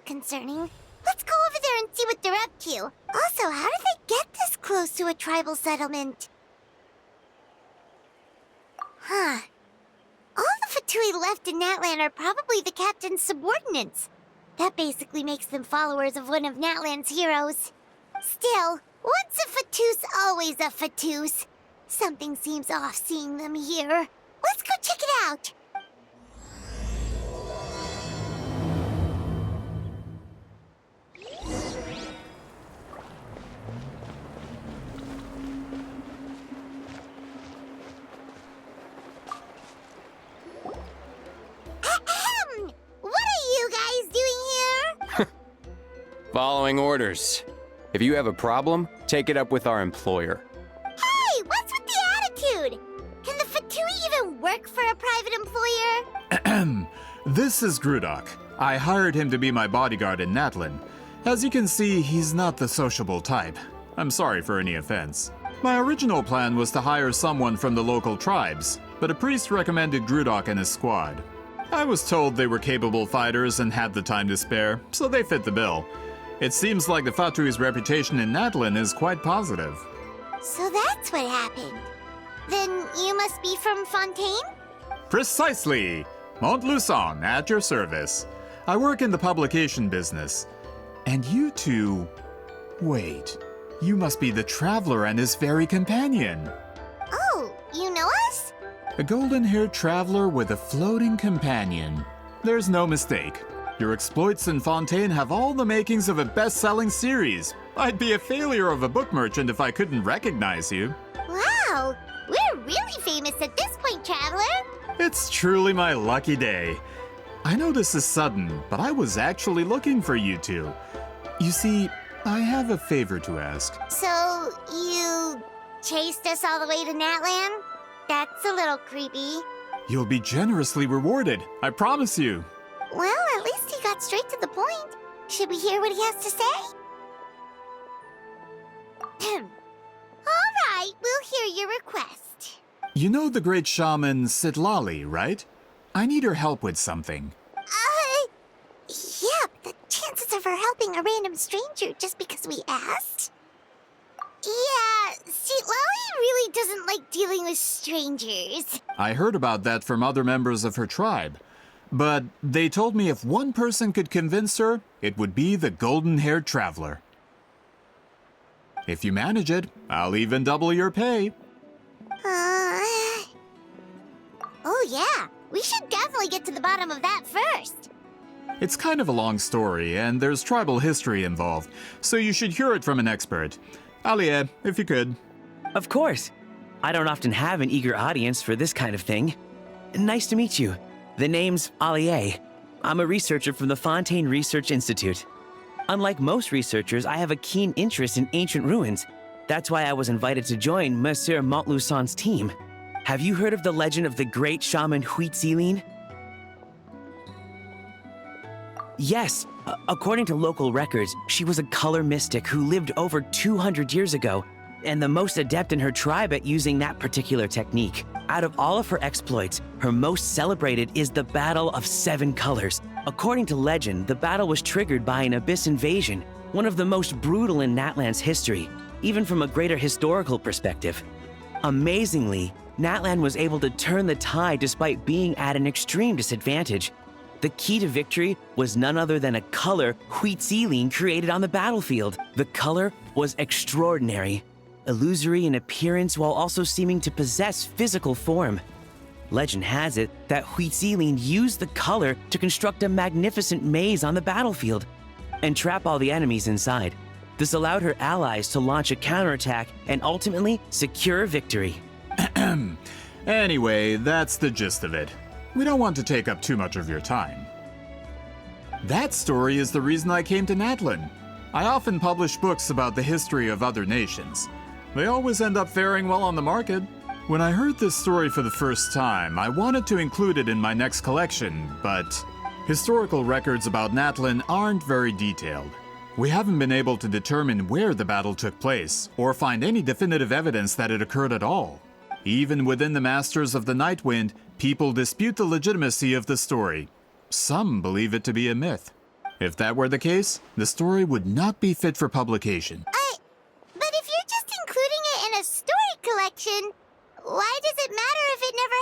concerning. Let's go over there and see what they're up to. Also, how did they get this close to a tribal settlement? Huh. All the Fatui left in Natlan are probably the captain's subordinates. That basically makes them followers of one of Natlan's heroes. Still, once a Fatoos, always a Fatoos. Something seems off seeing them here. Let's go check it out. Ahem! What are you guys doing here? Following orders. If you have a problem, take it up with our employer. Hey, what's with the attitude? Can the Fatui even work for a private employer? This is Grudok. I hired him to be my bodyguard in Natlan. As you can see, he's not the sociable type. I'm sorry for any offense. My original plan was to hire someone from the local tribes, but a priest recommended Grudok and his squad. I was told they were capable fighters and had the time to spare, so they fit the bill. It seems like the Fatui's reputation in Natlan is quite positive. So that's what happened. Then you must be from Fontaine? Precisely! Montluçon, at your service. I work in the publication business. And you two... Wait, you must be the traveler and his fairy companion. Oh, you know us? A golden-haired traveler with a floating companion. There's no mistake. Your exploits in Fontaine have all the makings of a best-selling series. I'd be a failure of a book merchant if I couldn't recognize you. Wow, we're really famous at this point, Traveler. It's truly my lucky day. I know this is sudden, but I was actually looking for you two. You see, I have a favor to ask. So, you chased us all the way to Natlan? That's a little creepy. You'll be generously rewarded, I promise you. Well, at least he got straight to the point. Should we hear what he has to say? All right, we'll hear your request. You know the great shaman Sitlali, right? I need her help with something. Yeah, but the chances of her helping a random stranger just because we asked? Yeah, see, Lolly really doesn't like dealing with strangers. I heard about that from other members of her tribe. But they told me if one person could convince her, it would be the golden-haired traveler. If you manage it, I'll even double your pay. Oh yeah, we should definitely get to the bottom of that first. It's kind of a long story, and there's tribal history involved, so you should hear it from an expert. Alie, if you could. Of course. I don't often have an eager audience for this kind of thing. Nice to meet you. The name's Alie. I'm a researcher from the Fontaine Research Institute. Unlike most researchers, I have a keen interest in ancient ruins. That's why I was invited to join Monsieur Montluçon's team. Have you heard of the legend of the great shaman Huitzilin? Yes, according to local records, she was a color mystic who lived over 200 years ago, and the most adept in her tribe at using that particular technique. Out of all of her exploits, her most celebrated is the Battle of Seven Colors. According to legend, the battle was triggered by an abyss invasion, one of the most brutal in Natlan's history, even from a greater historical perspective. Amazingly, Natlan was able to turn the tide despite being at an extreme disadvantage. The key to victory was none other than a color Huitzilin created on the battlefield. The color was extraordinary, illusory in appearance while also seeming to possess physical form. Legend has it that Huitzilin used the color to construct a magnificent maze on the battlefield and trap all the enemies inside. This allowed her allies to launch a counterattack and ultimately secure victory. Anyway, that's the gist of it. We don't want to take up too much of your time. That story is the reason I came to Natlan. I often publish books about the history of other nations. They always end up faring well on the market. When I heard this story for the first time, I wanted to include it in my next collection, but historical records about Natlan aren't very detailed. We haven't been able to determine where the battle took place, or find any definitive evidence that it occurred at all. Even within the Masters of the Nightwind, people dispute the legitimacy of the story. Some believe it to be a myth. If that were the case, the story would not be fit for publication. But if you're just including it in a story collection, why does it matter if it never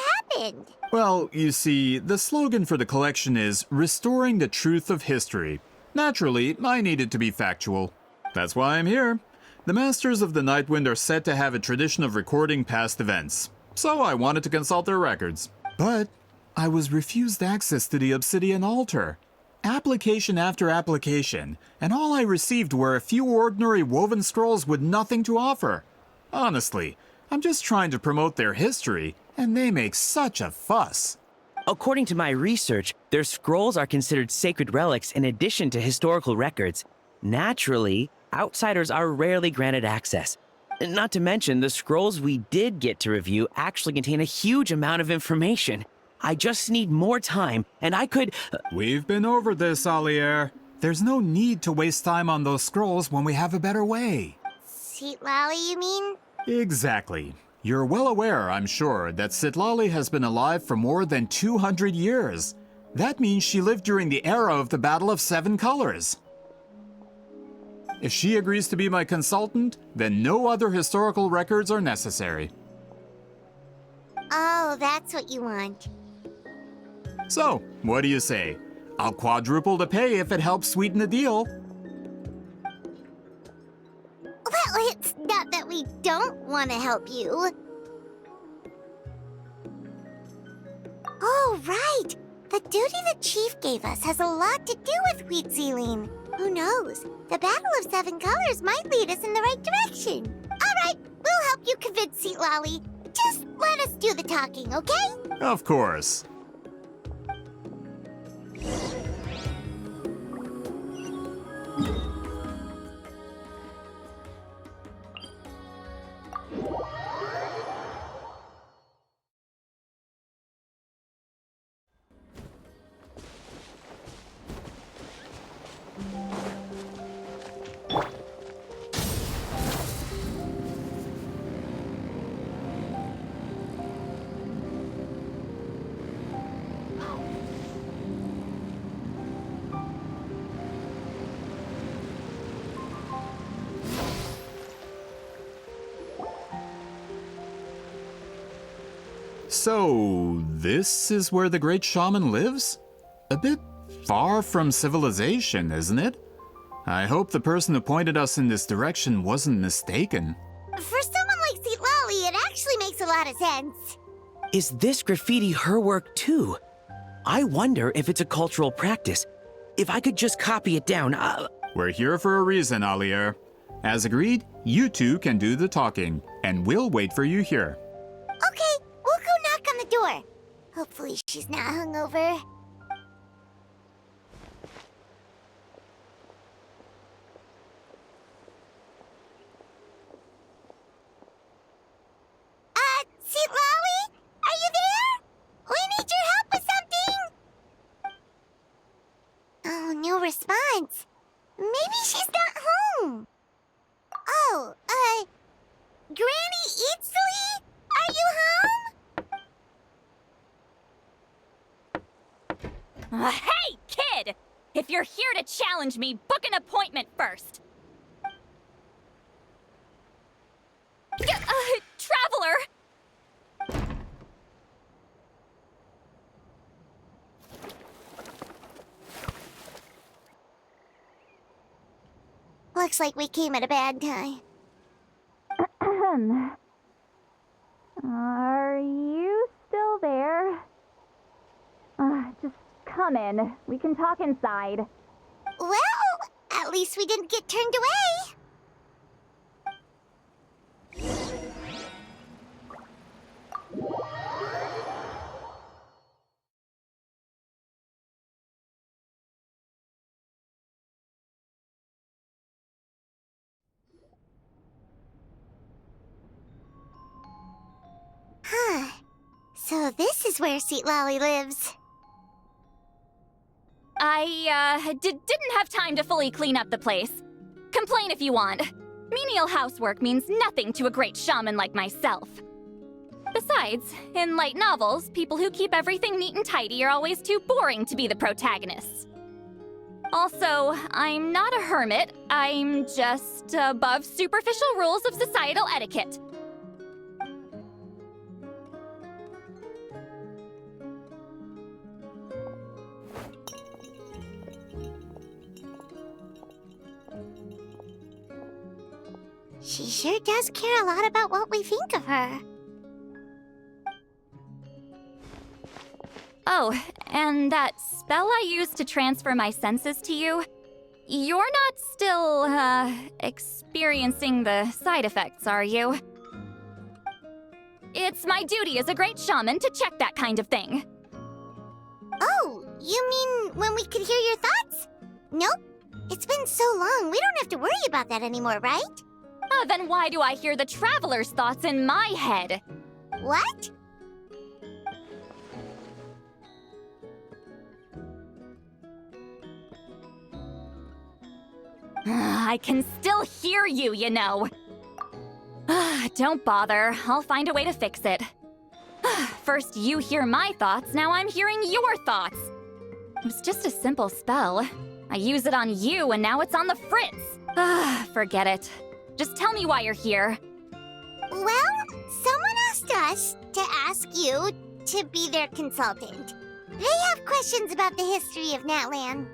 happened? Well, you see, the slogan for the collection is Restoring the Truth of History. Naturally, I needed to be factual. That's why I'm here. The Masters of the Nightwind are said to have a tradition of recording past events, so I wanted to consult their records. But I was refused access to the Obsidian Altar. Application after application, and all I received were a few ordinary woven scrolls with nothing to offer. Honestly, I'm just trying to promote their history, and they make such a fuss. According to my research, their scrolls are considered sacred relics in addition to historical records. Naturally, outsiders are rarely granted access. Not to mention, the scrolls we did get to review actually contain a huge amount of information. I just need more time, and I could... We've been over this, Alier. There's no need to waste time on those scrolls when we have a better way. Citlali, you mean? Exactly. You're well aware, I'm sure, that Citlali has been alive for more than 200 years. That means she lived during the era of the Battle of Seven Colors. If she agrees to be my consultant, then no other historical records are necessary. Oh, that's what you want. So, what do you say? I'll quadruple the pay if it helps sweeten the deal. Well, it's not that we don't want to help you. Oh, right. The duty the chief gave us has a lot to do with Wheat Sealing. Who knows? The Battle of Seven Colors might lead us in the right direction. All right, we'll help you convince Citlali. Just let us do the talking, okay? Of course. So, this is where the great shaman lives? A bit far from civilization, isn't it? I hope the person who pointed us in this direction wasn't mistaken. For someone like Citlali, it actually makes a lot of sense. Is this graffiti her work too? I wonder if it's a cultural practice. If I could just copy it down, We're here for a reason, Alier. As agreed, you two can do the talking, and we'll wait for you here. Okay, we'll go knock on the door. Hopefully she's not hungover. Citlali? Are you there? We need your help with something! Oh, no response. Maybe she's not home. Oh, Granny Eatsley? Are you home? Hey, kid! If you're here to challenge me, book an appointment first. Traveler! Looks like we came at a bad time. Are you still there? Just come in. We can talk inside. Well, at least we didn't get turned away. Huh. So this is where Citlali lives. I, didn't have time to fully clean up the place. Complain if you want. Menial housework means nothing to a great shaman like myself. Besides, in light novels, people who keep everything neat and tidy are always too boring to be the protagonists. Also, I'm not a hermit. I'm just above superficial rules of societal etiquette. She sure does care a lot about what we think of her. Oh, and that spell I used to transfer my senses to you, you're not still, experiencing the side effects, are you? It's my duty as a great shaman to check that kind of thing. Oh, you mean when we could hear your thoughts? Nope. It's been so long, we don't have to worry about that anymore, right? Then why do I hear the traveler's thoughts in my head? What? I can still hear you, you know. Don't bother. I'll find a way to fix it. First you hear my thoughts, now I'm hearing your thoughts. It was just a simple spell. I use it on you, and now it's on the Fritz. Forget it. Just tell me why you're here. Well, someone asked us to ask you to be their consultant. They have questions about the history of Natlan.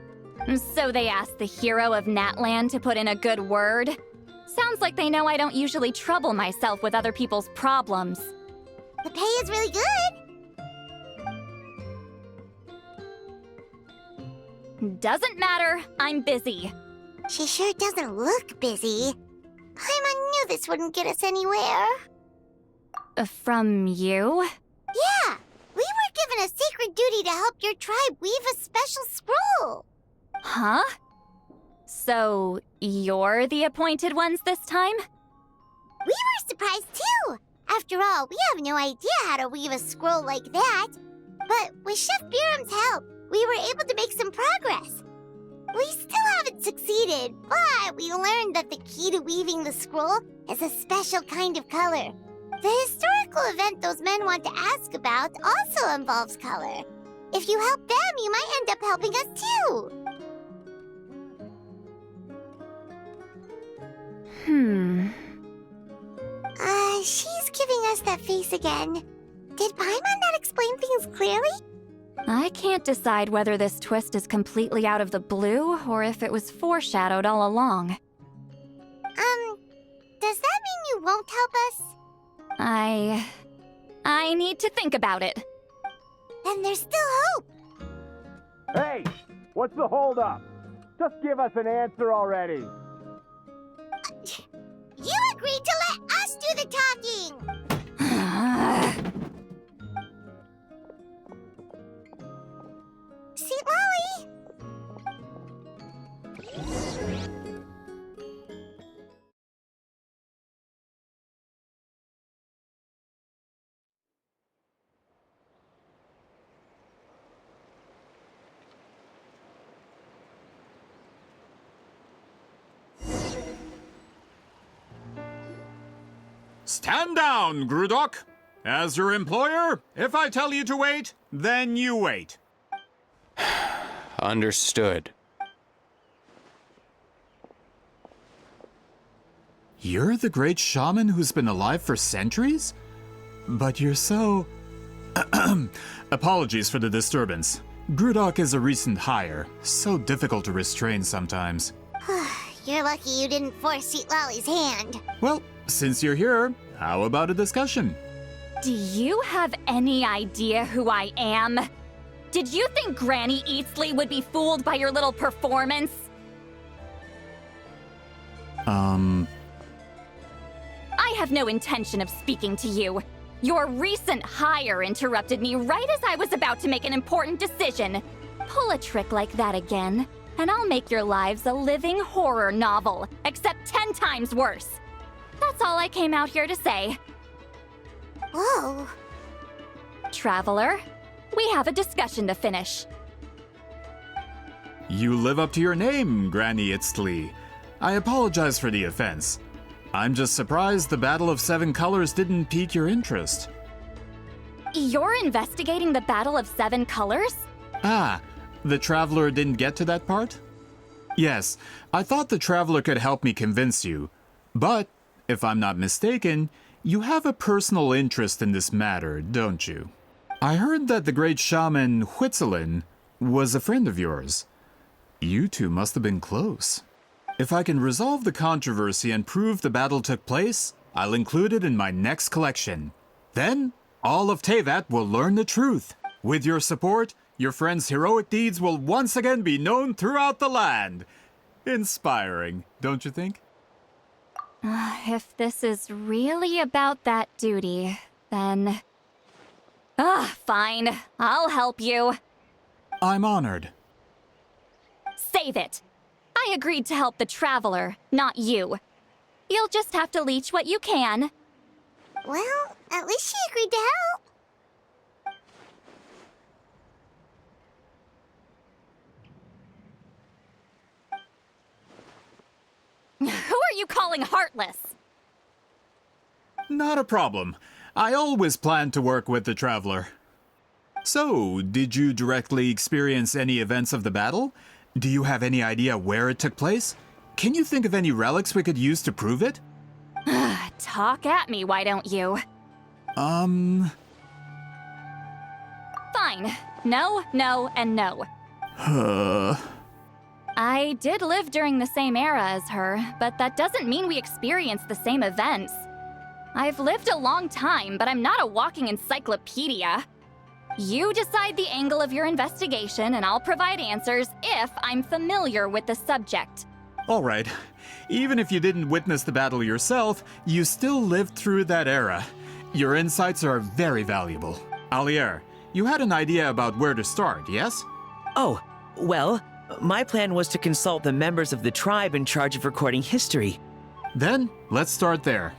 So they asked the hero of Natlan to put in a good word? Sounds like they know I don't usually trouble myself with other people's problems. The pay is really good. Doesn't matter, I'm busy. She sure doesn't look busy. Paimon knew this wouldn't get us anywhere. From you? Yeah, we were given a sacred duty to help your tribe weave a special scroll. Huh? So, you're the appointed ones this time? We were surprised too. After all, we have no idea how to weave a scroll like that. But with Chef Biram's help, we were able to make some progress. We still haven't succeeded, but we learned that the key to weaving the scroll is a special kind of color. The historical event those men want to ask about also involves color. If you help them, you might end up helping us too. She's giving us that face again. Did Paimon not explain things clearly? I can't decide whether this twist is completely out of the blue or if it was foreshadowed all along. Does that mean you won't help us? I need to think about it. Then there's still hope. Hey, what's the holdup? Just give us an answer already. You agreed to let us do the talking! Sweet Lolly! Stand down, Grudok. As your employer, if I tell you to wait, then you wait. Understood. You're the great shaman who's been alive for centuries? But you're so... Apologies for the disturbance. Grudok is a recent hire, so difficult to restrain sometimes. You're lucky you didn't force Sweet Lolly's hand. Well, since you're here, how about a discussion? Do you have any idea who I am? Did you think Granny Eatsley would be fooled by your little performance? I have no intention of speaking to you. Your recent hire interrupted me right as I was about to make an important decision. Pull a trick like that again, and I'll make your lives a living horror novel, except 10 times worse. That's all I came out here to say. Whoa. Traveler, we have a discussion to finish. You live up to your name, Granny Itztli. I apologize for the offense. I'm just surprised the Battle of Seven Colors didn't pique your interest. You're investigating the Battle of Seven Colors? Ah, the Traveler didn't get to that part? Yes, I thought the traveler could help me convince you. But, if I'm not mistaken, you have a personal interest in this matter, don't you? I heard that the great shaman Huitzilin was a friend of yours. You two must have been close. If I can resolve the controversy and prove the battle took place, I'll include it in my next collection. Then, all of Tevat will learn the truth. With your support, your friend's heroic deeds will once again be known throughout the land. Inspiring, don't you think? If this is really about that duty, then... fine. I'll help you. I'm honored. Save it. I agreed to help the traveler, not you. You'll just have to leech what you can. Well, at least she agreed to help. Who are you calling heartless? Not a problem. I always planned to work with the traveler. So, did you directly experience any events of the battle? Do you have any idea where it took place? Can you think of any relics we could use to prove it? Talk at me, why don't you? Um... Fine. No, no, and no. I did live during the same era as her, but that doesn't mean we experienced the same events. I've lived a long time, but I'm not a walking encyclopedia. You decide the angle of your investigation, and I'll provide answers if I'm familiar with the subject. All right. Even if you didn't witness the battle yourself, you still lived through that era. Your insights are very valuable. Alier, you had an idea about where to start, yes? Oh, well, my plan was to consult the members of the tribe in charge of recording history. Then, let's start there.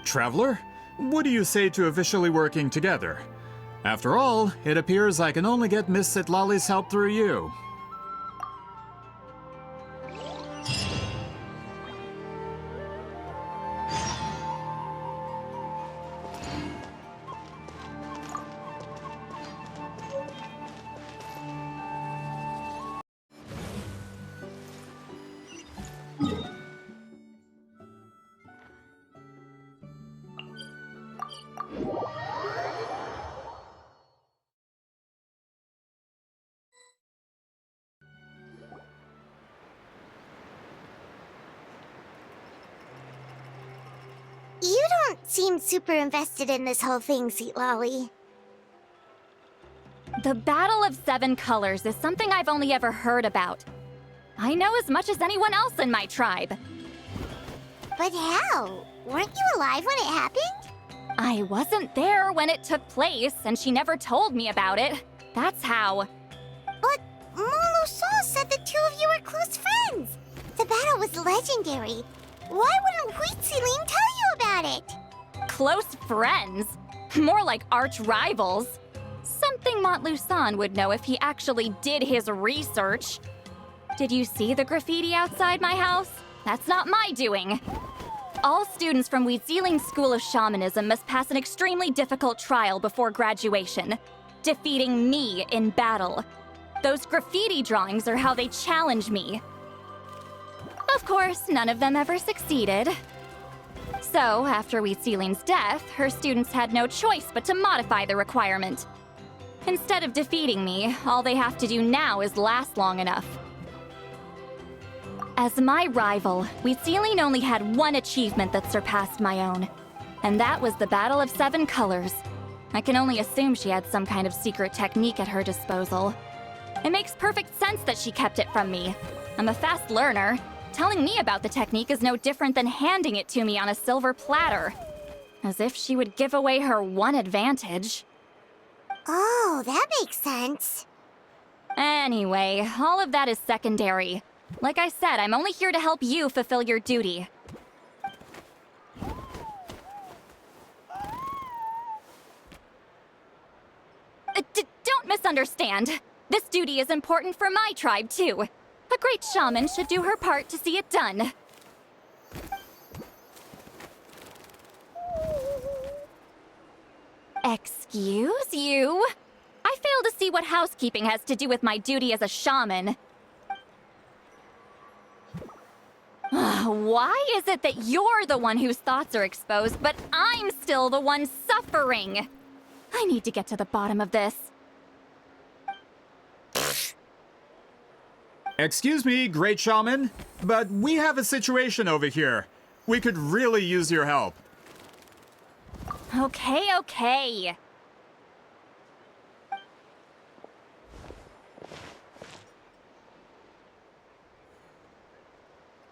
Traveler, what do you say to officially working together? After all, it appears I can only get Miss Sitlali's help through you. You don't seem super invested in this whole thing, Sitlali. The Battle of Seven Colors is something I've only ever heard about. I know as much as anyone else in my tribe. But how? Weren't you alive when it happened? I wasn't there when it took place, and she never told me about it. That's how. But Molusol said the two of you were close friends. The battle was legendary. Why wouldn't Huitzilin tell you about it? Close friends? More like arch rivals. Something Montluçon would know if he actually did his research. Did you see the graffiti outside my house? That's not my doing. All students from Huitzilin's School of Shamanism must pass an extremely difficult trial before graduation, defeating me in battle. Those graffiti drawings are how they challenge me. Of course, none of them ever succeeded. So, after Huitzilin's death, her students had no choice but to modify the requirement. Instead of defeating me, all they have to do now is last long enough. As my rival, Huitzilin only had one achievement that surpassed my own, and that was the Battle of Seven Colors. I can only assume she had some kind of secret technique at her disposal. It makes perfect sense that she kept it from me. I'm a fast learner. Telling me about the technique is no different than handing it to me on a silver platter. As if she would give away her one advantage. Oh, that makes sense. Anyway, all of that is secondary. Like I said, I'm only here to help you fulfill your duty. Don't misunderstand. This duty is important for my tribe, too. A great shaman should do her part to see it done. Excuse you? I fail to see what housekeeping has to do with my duty as a shaman. Why is it that you're the one whose thoughts are exposed, but I'm still the one suffering? I need to get to the bottom of this. Excuse me, great shaman, but we have a situation over here. We could really use your help. Okay.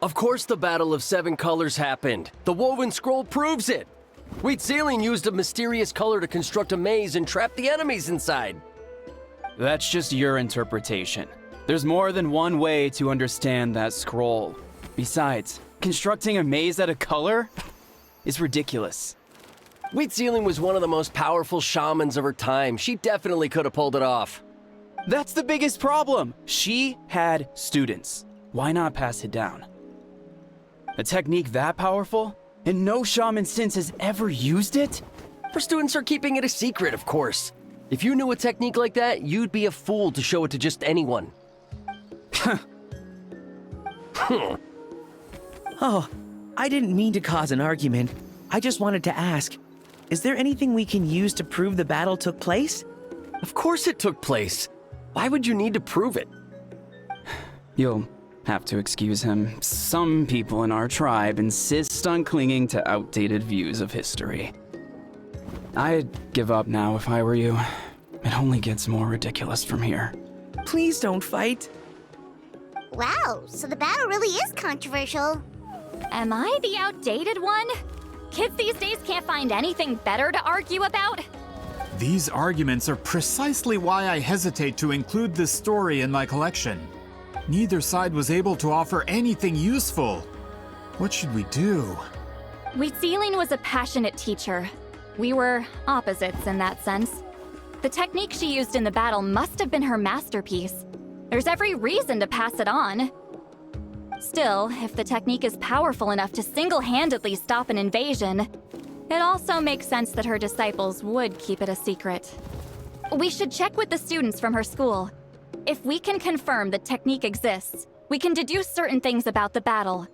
Of course the Battle of Seven Colors happened. The woven scroll proves it. Wheat Ceiling used a mysterious color to construct a maze and trap the enemies inside. That's just your interpretation. There's more than one way to understand that scroll. Besides, constructing a maze out of color is ridiculous. Wheat Ceiling was one of the most powerful shamans of her time. She definitely could have pulled it off. That's the biggest problem. She had students. Why not pass it down? A technique that powerful? And no shaman since has ever used it? Her students are keeping it a secret, of course. If you knew a technique like that, you'd be a fool to show it to just anyone. Oh, I didn't mean to cause an argument. I just wanted to ask, is there anything we can use to prove the battle took place? Of course it took place. Why would you need to prove it? You'll have to excuse him. Some people in our tribe insist on clinging to outdated views of history. I'd give up now if I were you. It only gets more ridiculous from here. Please don't fight. Wow, so the battle really is controversial. Am I the outdated one? Kids these days can't find anything better to argue about? These arguments are precisely why I hesitate to include this story in my collection. Neither side was able to offer anything useful. What should we do? Wheat Ceiling was a passionate teacher. We were opposites in that sense. The technique she used in the battle must have been her masterpiece. There's every reason to pass it on. Still, if the technique is powerful enough to single-handedly stop an invasion, it also makes sense that her disciples would keep it a secret. We should check with the students from her school. If we can confirm the technique exists, we can deduce certain things about the battle.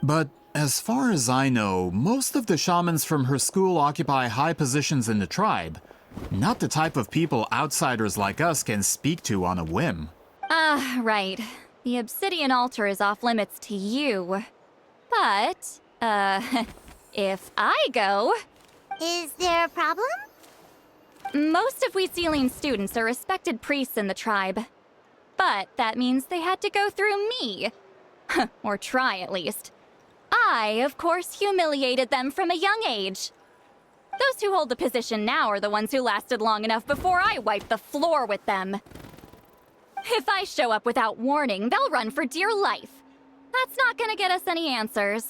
But as far as I know, most of the shamans from her school occupy high positions in the tribe. Not the type of people outsiders like us can speak to on a whim. Right. The obsidian altar is off limits to you. But, if I go... Is there a problem? Most of Wheat Ceiling students are respected priests in the tribe. But that means they had to go through me. Or try, at least. I, of course, humiliated them from a young age. Those who hold the position now are the ones who lasted long enough before I wiped the floor with them. If I show up without warning, they'll run for dear life. That's not gonna get us any answers.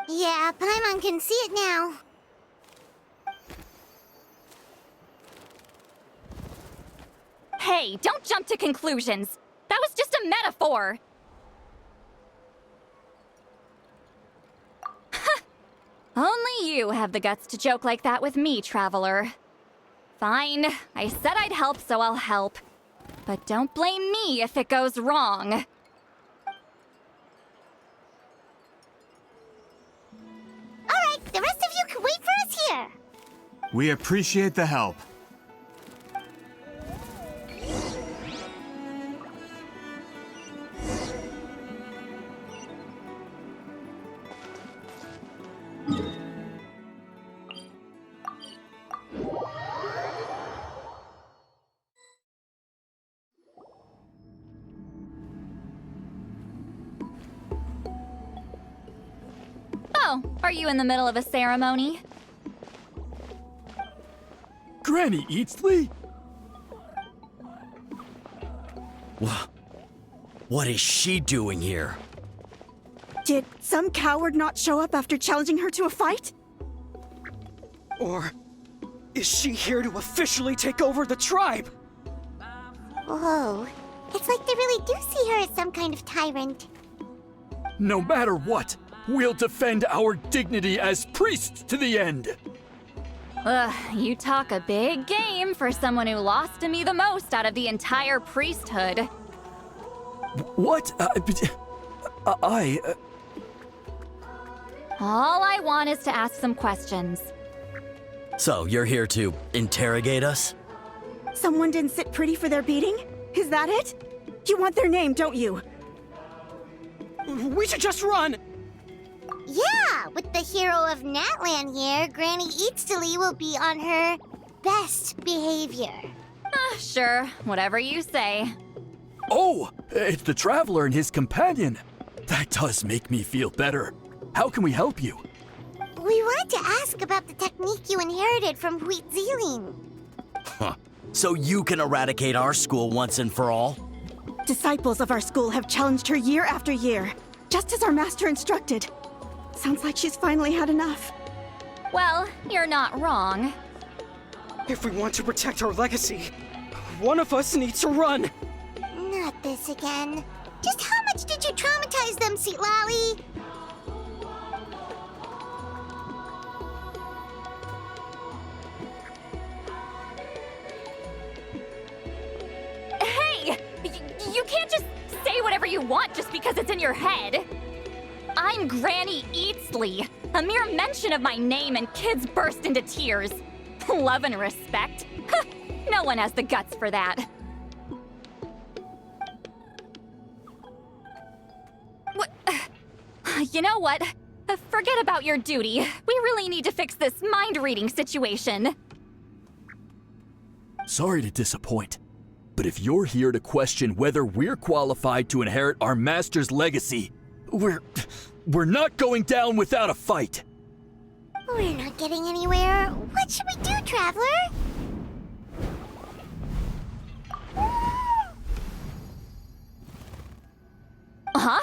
Yeah, Paimon can see it now. Hey, don't jump to conclusions. That was just a metaphor. Only you have the guts to joke like that with me, Traveler. Fine, I said I'd help, so I'll help. But don't blame me if it goes wrong. Alright, the rest of you can wait for us here. We appreciate the help. Oh, are you in the middle of a ceremony? Granny Eatsley? What is she doing here? Did some coward not show up after challenging her to a fight? Or is she here to officially take over the tribe? Whoa. It's like they really do see her as some kind of tyrant. No matter what, we'll defend our dignity as priests to the end. Ugh, you talk a big game for someone who lost to me the most out of the entire priesthood. What? All I want is to ask some questions. So, you're here to interrogate us? Someone didn't sit pretty for their beating? Is that it? You want their name, don't you? We should just run! Yeah, with the hero of Natlan here, Granny Eatstily will be on her best behavior. Sure, whatever you say. Oh, it's the Traveler and his companion. That does make me feel better. How can we help you? We wanted to ask about the technique you inherited from Huitziling. Huh. So you can eradicate our school once and for all? Disciples of our school have challenged her year after year, just as our master instructed. Sounds like she's finally had enough. Well, you're not wrong. If we want to protect our legacy, one of us needs to run! Not this again. Just how much did you traumatize them, Sweet Lolly? Hey! You can't just say whatever you want just because it's in your head. I'm Granny Eatsley. A mere mention of my name and kids burst into tears. Love and respect? No one has the guts for that. You know what? Forget about your duty. We really need to fix this mind-reading situation. Sorry to disappoint, but if you're here to question whether we're qualified to inherit our master's legacy, we're not going down without a fight. We're not getting anywhere. What should we do, Traveler? Huh?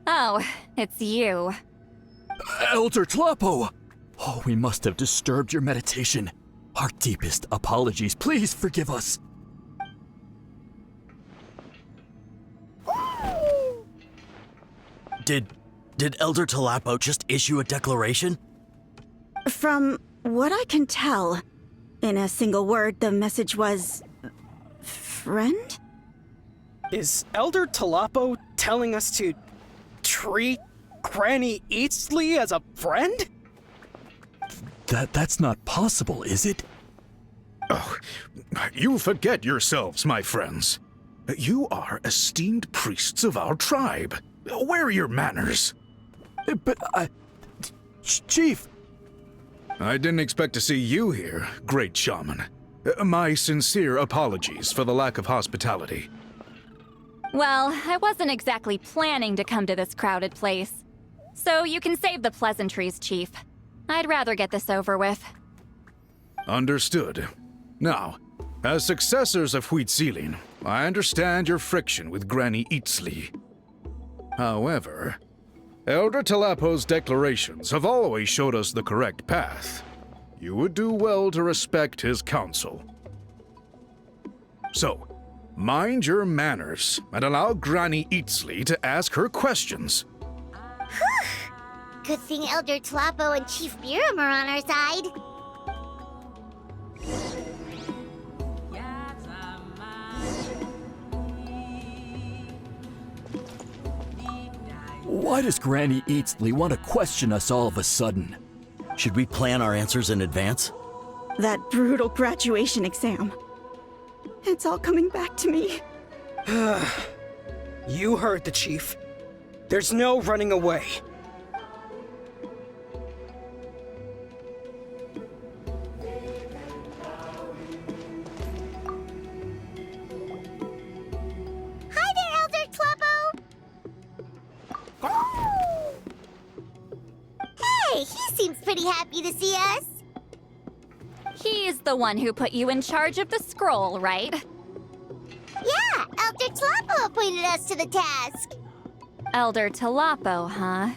Oh, it's you. Elder Tlapo! Oh, we must have disturbed your meditation. Our deepest apologies. Please forgive us. Did Elder Tlapo just issue a declaration? From what I can tell, in a single word, the message was... friend? Is Elder Tlapo telling us to treat Granny Eatsley as a friend? That's not possible, is it? Oh, you forget yourselves, my friends. You are esteemed priests of our tribe. Where are your manners? But Chief! I didn't expect to see you here, great shaman. My sincere apologies for the lack of hospitality. Well, I wasn't exactly planning to come to this crowded place. So you can save the pleasantries, Chief. I'd rather get this over with. Understood. Now, as successors of Huitziling, I understand your friction with Granny Eatsley. However, Elder Tlapo's declarations have always showed us the correct path. You would do well to respect his counsel. So, mind your manners and allow Granny Eatsley to ask her questions. Good thing Elder Tlapo and Chief Biram are on our side. Why does Granny Eatsley want to question us all of a sudden? Should we plan our answers in advance? That brutal graduation exam. It's all coming back to me. You heard the Chief. There's no running away. Hi there, Elder Tlapo! Hey, he seems pretty happy to see us. He's the one who put you in charge of the scroll, right? Yeah, Elder Tlapo appointed us to the task. Elder Tlapo, huh?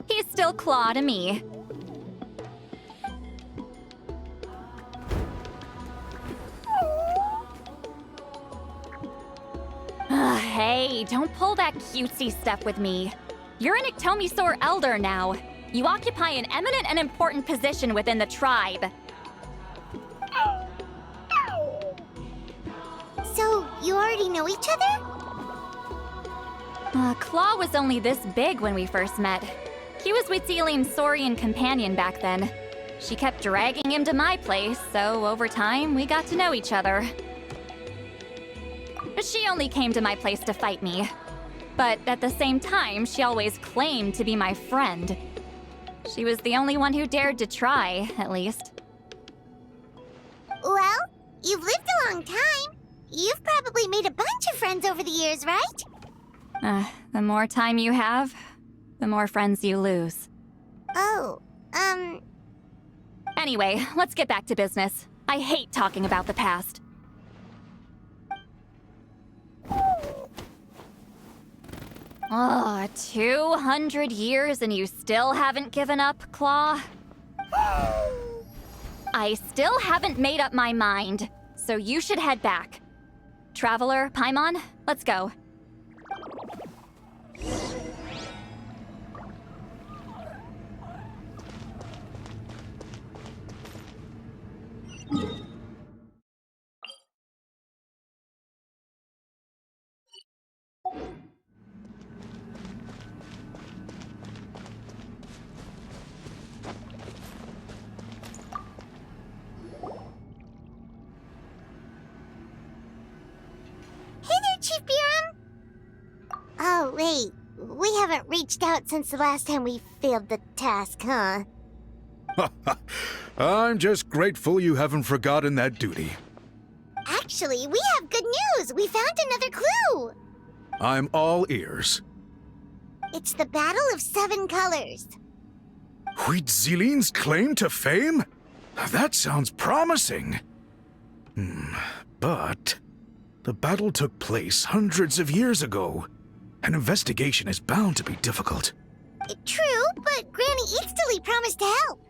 He's still Claw to me. Hey, don't pull that cutesy stuff with me. You're an Iktomi Elder now. You occupy an eminent and important position within the tribe. So, you already know each other? Claw was only this big when we first met. He was Wheatzeline's Saurian companion back then. She kept dragging him to my place, so over time, we got to know each other. She only came to my place to fight me. But at the same time, she always claimed to be my friend. She was the only one who dared to try, at least. Well, you've lived a long time. You've probably made a bunch of friends over the years, right? The more time you have, the more friends you lose. Oh, Anyway, let's get back to business. I hate talking about the past. Oh, 200 years and you still haven't given up, Claw? I still haven't made up my mind, so you should head back. Traveler, Paimon, let's go. Oh, wait. We haven't reached out since the last time we failed the task, huh? I'm just grateful you haven't forgotten that duty. Actually, we have good news! We found another clue! I'm all ears. It's the Battle of 7 Colors. Wheatzeline's claim to fame? That sounds promising. But the battle took place hundreds of years ago. An investigation is bound to be difficult. True, but Granny Eatsterly promised to help.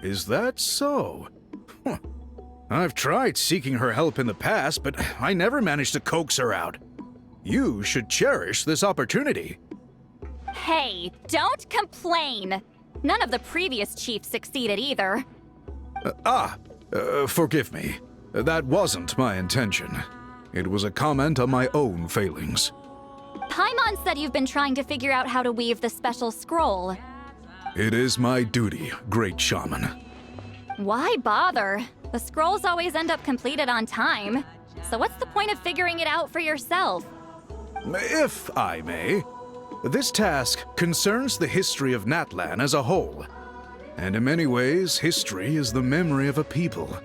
Is that so? Huh. I've tried seeking her help in the past, but I never managed to coax her out. You should cherish this opportunity. Hey, don't complain! None of the previous chiefs succeeded either. Forgive me. That wasn't my intention. It was a comment on my own failings. Paimon said you've been trying to figure out how to weave the special scroll. It is my duty, great shaman. Why bother? The scrolls always end up completed on time. So what's the point of figuring it out for yourself? If I may, this task concerns the history of Natlan as a whole. And in many ways, history is the memory of a people.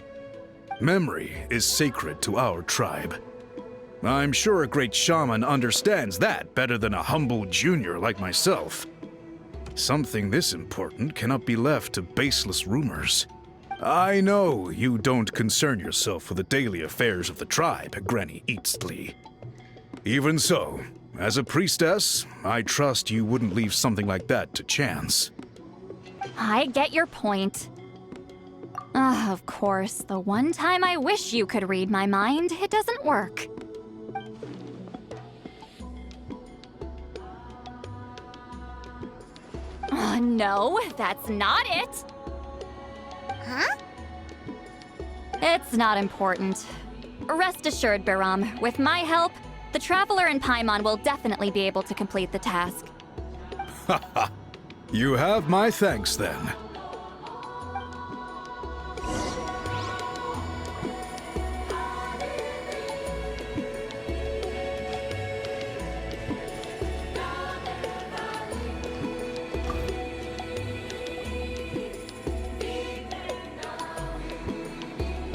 Memory is sacred to our tribe. I'm sure a great shaman understands that better than a humble junior like myself. Something this important cannot be left to baseless rumors. I know you don't concern yourself with the daily affairs of the tribe, Granny Eatsterly. Even so, as a priestess, I trust you wouldn't leave something like that to chance. I get your point. Of course, the one time I wish you could read my mind, it doesn't work. No, that's not it. Huh? It's not important. Rest assured, Biram, with my help, the Traveler and Paimon will definitely be able to complete the task. Haha. You have my thanks then.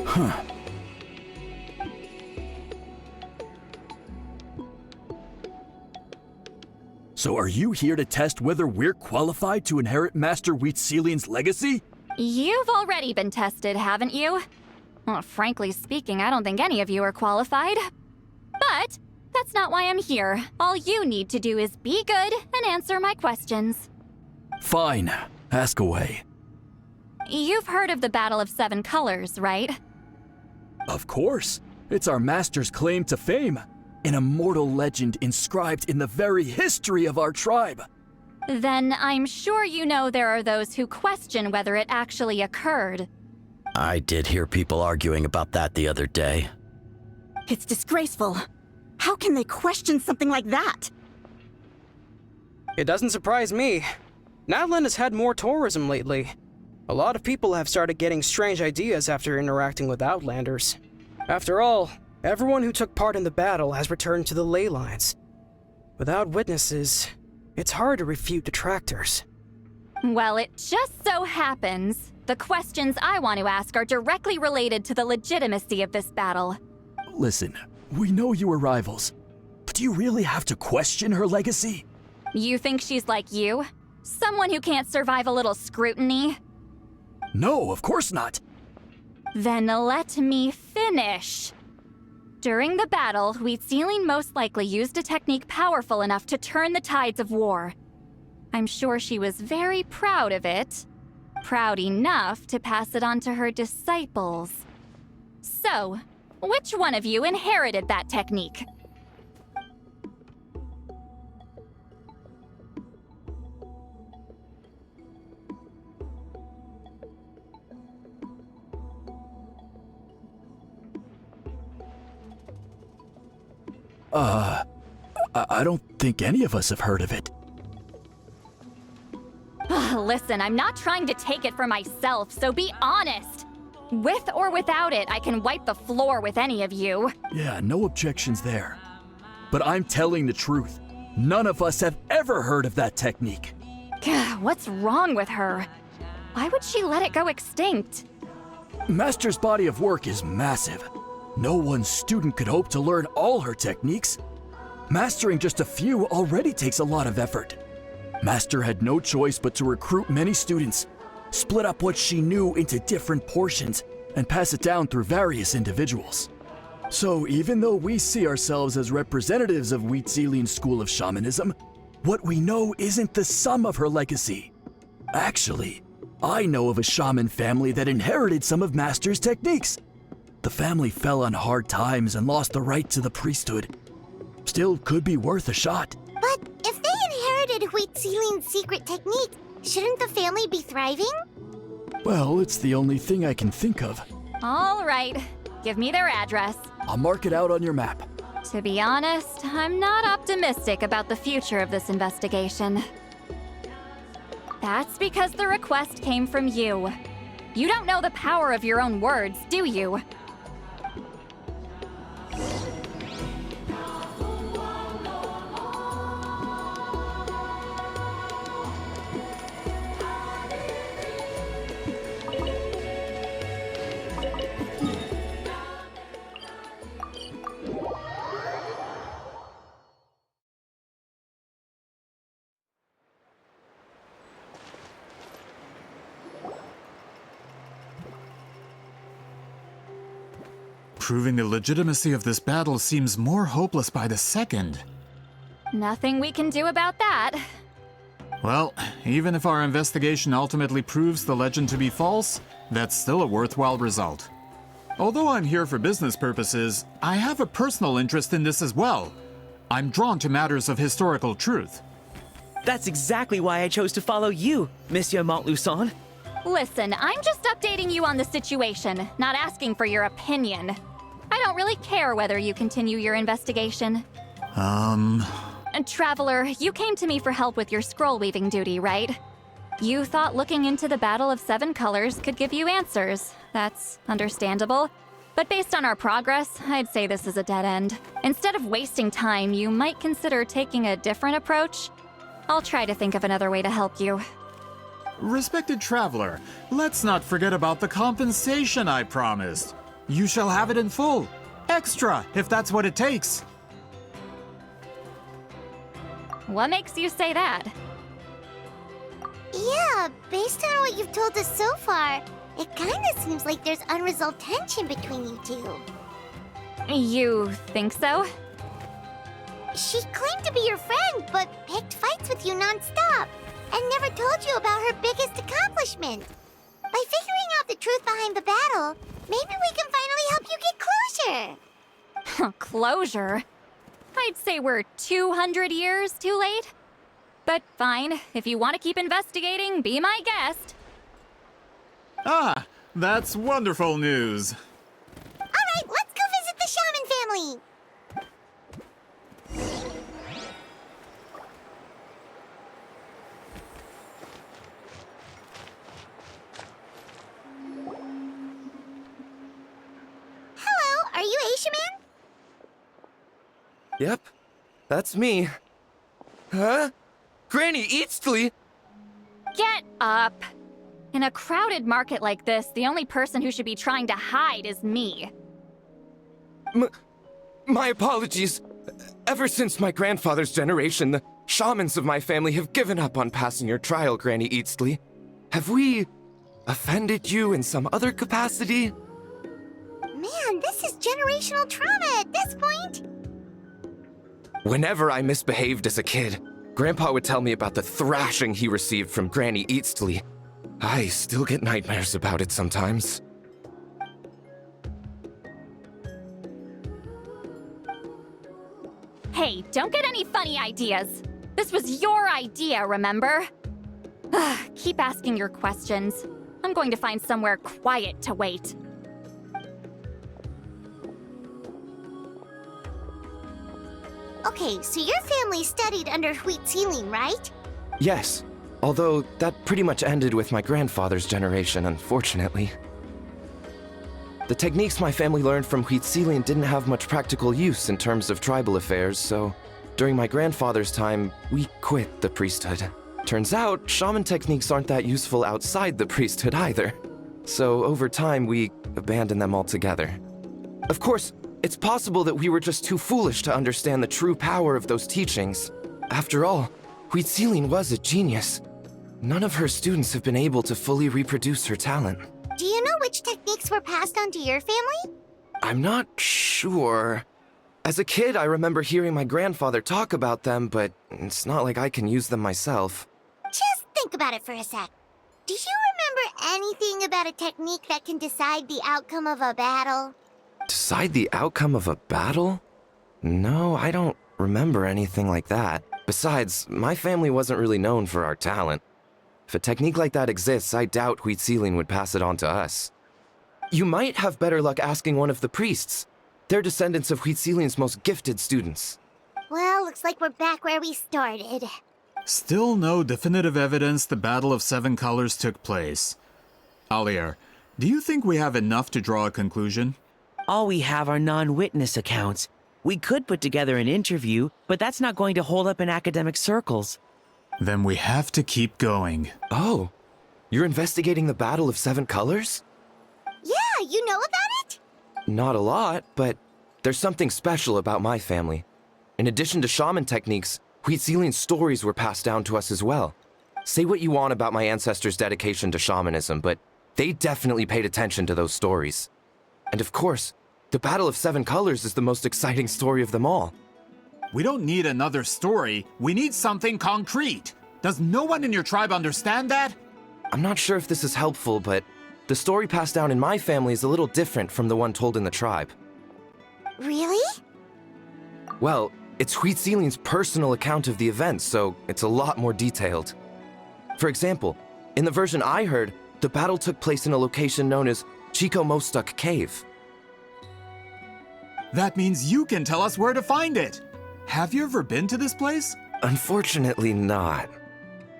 Huh. So are you here to test whether we're qualified to inherit Master Wheatzeline's legacy? You've already been tested, haven't you? Well, frankly speaking, I don't think any of you are qualified. But that's not why I'm here. All you need to do is be good and answer my questions. Fine. Ask away. You've heard of the Battle of 7 Colors, right? Of course. It's our master's claim to fame. An immortal legend inscribed in the very history of our tribe. Then I'm sure you know there are those who question whether it actually occurred. I did hear people arguing about that the other day. It's disgraceful. How can they question something like that? It doesn't surprise me. Natlan has had more tourism lately. A lot of people have started getting strange ideas after interacting with Outlanders. After all, everyone who took part in the battle has returned to the ley lines. Without witnesses, it's hard to refute detractors. Well, it just so happens the questions I want to ask are directly related to the legitimacy of this battle. Listen, we know you were rivals, but do you really have to question her legacy? You think she's like you? Someone who can't survive a little scrutiny? No, of course not. Then let me finish. During the battle, Wheatsealing most likely used a technique powerful enough to turn the tides of war. I'm sure she was very proud of it. Proud enough to pass it on to her disciples. So, which one of you inherited that technique? I don't think any of us have heard of it. Listen, I'm not trying to take it for myself, so be honest. With or without it, I can wipe the floor with any of you. Yeah, no objections there. But I'm telling the truth. None of us have ever heard of that technique. What's wrong with her? Why would she let it go extinct? Master's body of work is massive. No one student could hope to learn all her techniques. Mastering just a few already takes a lot of effort. Master had no choice but to recruit many students, split up what she knew into different portions, and pass it down through various individuals. So even though we see ourselves as representatives of Wheatsealing's school of shamanism, what we know isn't the sum of her legacy. Actually, I know of a shaman family that inherited some of Master's techniques. The family fell on hard times and lost the right to the priesthood. Still could be worth a shot. But if they inherited Wheatsealing's secret technique, shouldn't the family be thriving? Well, it's the only thing I can think of. All right, give me their address. I'll mark it out on your map. To be honest, I'm not optimistic about the future of this investigation. That's because the request came from you. You don't know the power of your own words, do you? Proving the legitimacy of this battle seems more hopeless by the second. Nothing we can do about that. Well, even if our investigation ultimately proves the legend to be false, that's still a worthwhile result. Although I'm here for business purposes, I have a personal interest in this as well. I'm drawn to matters of historical truth. That's exactly why I chose to follow you, Monsieur Montluçon. Listen, I'm just updating you on the situation, not asking for your opinion. I don't really care whether you continue your investigation. And Traveler, you came to me for help with your scroll weaving duty, right? You thought looking into the Battle of Seven Colors could give you answers. That's understandable. But based on our progress, I'd say this is a dead end. Instead of wasting time, you might consider taking a different approach. I'll try to think of another way to help you. Respected traveler, let's not forget about the compensation I promised. You shall have it in full. Extra, if that's what it takes. What makes you say that? Yeah, based on what you've told us so far, it kinda seems like there's unresolved tension between you two. You think so? She claimed to be your friend, but picked fights with you non-stop, and never told you about her biggest accomplishment. By figuring out the truth behind the battle, maybe we can finally help you get closure. Closure? I'd say we're 200 years too late. But fine, if you want to keep investigating, be my guest. Ah, that's wonderful news. All right, let's go visit the shaman family. That's me. Huh? Granny Eatsley? Get up! In a crowded market like this, the only person who should be trying to hide is me. My apologies. Ever since my grandfather's generation, the shamans of my family have given up on passing your trial, Granny Eatsley. Have we offended you in some other capacity? Man, this is generational trauma at this point. Whenever I misbehaved as a kid, Grandpa would tell me about the thrashing he received from Granny Eatsley. I still get nightmares about it sometimes. Hey, don't get any funny ideas. This was your idea, remember? Keep asking your questions. I'm going to find somewhere quiet to wait. Okay, so your family studied under Huitziling, right? Yes, although that pretty much ended with my grandfather's generation, unfortunately. The techniques my family learned from Huitziling didn't have much practical use in terms of tribal affairs, so during my grandfather's time, we quit the priesthood. Turns out, shaman techniques aren't that useful outside the priesthood either. So over time, we abandoned them altogether. Of course, it's possible that we were just too foolish to understand the true power of those teachings. After all, Huitziling was a genius. None of her students have been able to fully reproduce her talent. Do you know which techniques were passed on to your family? I'm not sure. As a kid, I remember hearing my grandfather talk about them, but it's not like I can use them myself. Just think about it for a sec. Do you remember anything about a technique that can decide the outcome of a battle? Decide the outcome of a battle? No, I don't remember anything like that. Besides, my family wasn't really known for our talent. If a technique like that exists, I doubt Huitziling would pass it on to us. You might have better luck asking one of the priests. They're descendants of Huitziling's most gifted students. Well, looks like we're back where we started. Still no definitive evidence the Battle of Seven Colors took place. Alier, do you think we have enough to draw a conclusion? All we have are non-witness accounts. We could put together an interview, but that's not going to hold up in academic circles. Then we have to keep going. Oh, you're investigating the Battle of Seven Colors? Yeah, you know about it? Not a lot, but there's something special about my family. In addition to shaman techniques, Huitziling's stories were passed down to us as well. Say what you want about my ancestors' dedication to shamanism, but they definitely paid attention to those stories. And of course, the Battle of Seven Colors is the most exciting story of them all. We don't need another story. We need something concrete. Does no one in your tribe understand that? I'm not sure if this is helpful, but the story passed down in my family is a little different from the one told in the tribe. Really? Well, it's Huitziling's personal account of the event, so it's a lot more detailed. For example, in the version I heard, the battle took place in a location known as Chico Mostuk Cave. That means you can tell us where to find it. Have you ever been to this place? Unfortunately not.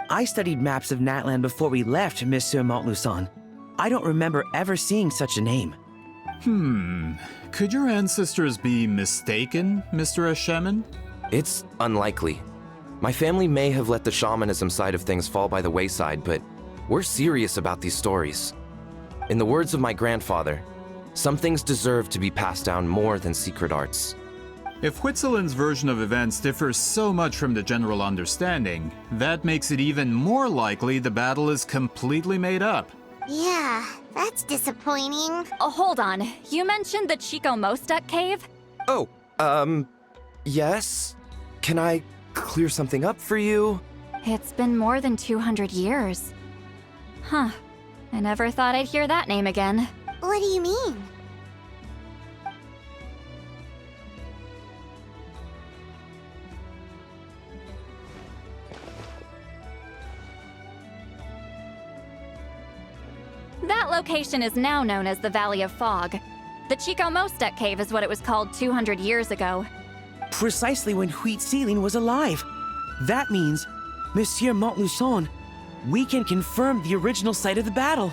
I studied maps of Natlan before we left, Monsieur Montluçon. I don't remember ever seeing such a name. Could your ancestors be mistaken, Mr. Eshemin? It's unlikely. My family may have let the shamanism side of things fall by the wayside, but we're serious about these stories. In the words of my grandfather, some things deserve to be passed down more than secret arts. If Huitziling's version of events differs so much from the general understanding, that makes it even more likely the battle is completely made up. Yeah, that's disappointing. Oh, hold on. You mentioned the Chico Mostuk cave? Oh, yes? Can I clear something up for you? It's been more than 200 years. Huh. I never thought I'd hear that name again. What do you mean? That location is now known as the Valley of Fog. The Chico Mostuk cave is what it was called 200 years ago. Precisely when Huitziling was alive. That means, Monsieur Montluçon, we can confirm the original site of the battle.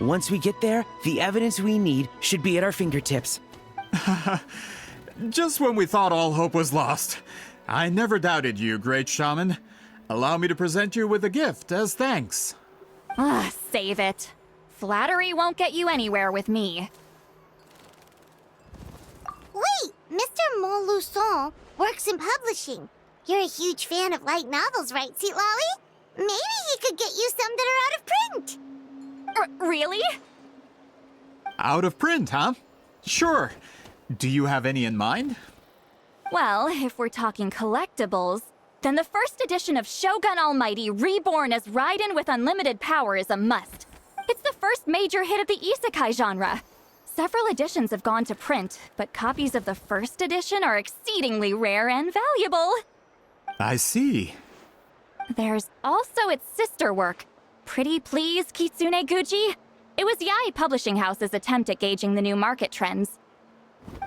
Once we get there, the evidence we need should be at our fingertips. Just when we thought all hope was lost. I never doubted you, great shaman. Allow me to present you with a gift as thanks. Save it. Flattery won't get you anywhere with me. Wait, Mr. Montluçon works in publishing. You're a huge fan of light novels, right, Sweet Lolly? Maybe he could get you some that are out of print. Really? Out of print, huh? Sure. Do you have any in mind? Well, if we're talking collectibles, then the first edition of Shogun Almighty Reborn as Raiden with Unlimited Power is a must. It's the first major hit of the isekai genre. Several editions have gone to print, but copies of the first edition are exceedingly rare and valuable. I see. There's also its sister work, Pretty Please Kitsune Guji. It was Yae Publishing House's attempt at gauging the new market trends.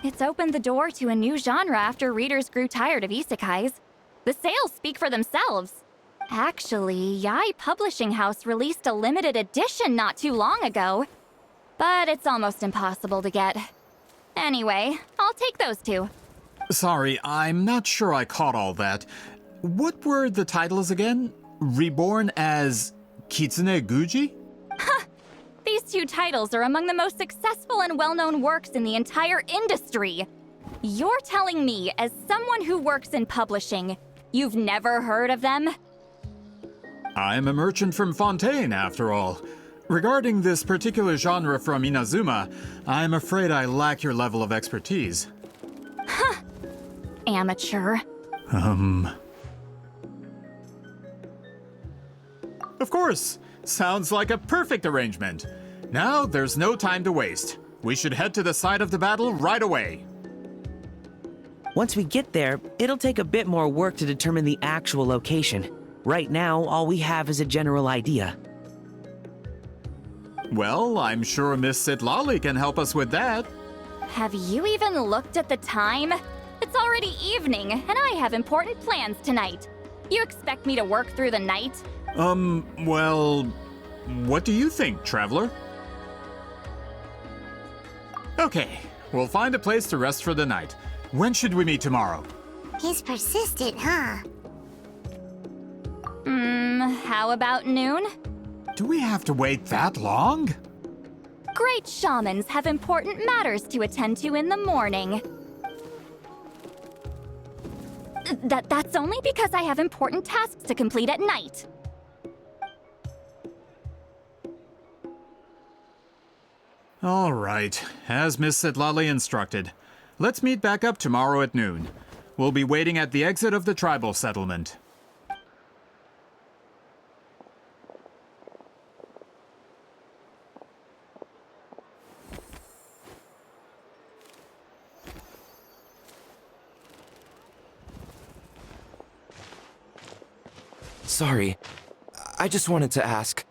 It's opened the door to a new genre after readers grew tired of isekais. The sales speak for themselves. Actually, Yae Publishing House released a limited edition not too long ago, but it's almost impossible to get. Anyway, I'll take those two. Sorry, I'm not sure I caught all that. What were the titles again? Reborn as Kitsune Guji? These two titles are among the most successful and well-known works in the entire industry. You're telling me, as someone who works in publishing, you've never heard of them? I'm a merchant from Fontaine, after all. Regarding this particular genre from Inazuma, I'm afraid I lack your level of expertise. Amateur. Of course. Sounds like a perfect arrangement. Now, there's no time to waste. We should head to the site of the battle right away. Once we get there, it'll take a bit more work to determine the actual location. Right now, all we have is a general idea. Well, I'm sure Miss Sitlali can help us with that. Have you even looked at the time? It's already evening, and I have important plans tonight. You expect me to work through the night? Well, what do you think, traveler? Okay, we'll find a place to rest for the night. When should we meet tomorrow? He's persistent, huh? How about noon? Do we have to wait that long? Great shamans have important matters to attend to in the morning. That's only because I have important tasks to complete at night. All right, as Miss Sitlali instructed. Let's meet back up tomorrow at noon. We'll be waiting at the exit of the tribal settlement. Sorry, I just wanted to ask,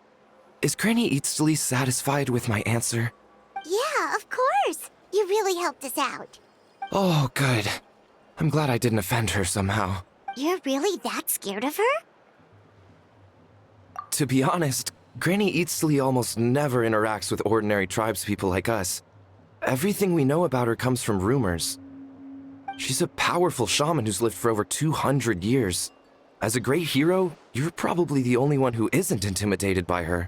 is Granny Eatsley satisfied with my answer? Yeah, of course. You really helped us out. Oh, good. I'm glad I didn't offend her somehow. You're really that scared of her? To be honest, Granny Eatsley almost never interacts with ordinary tribespeople like us. Everything we know about her comes from rumors. She's a powerful shaman who's lived for over 200 years. As a great hero, you're probably the only one who isn't intimidated by her.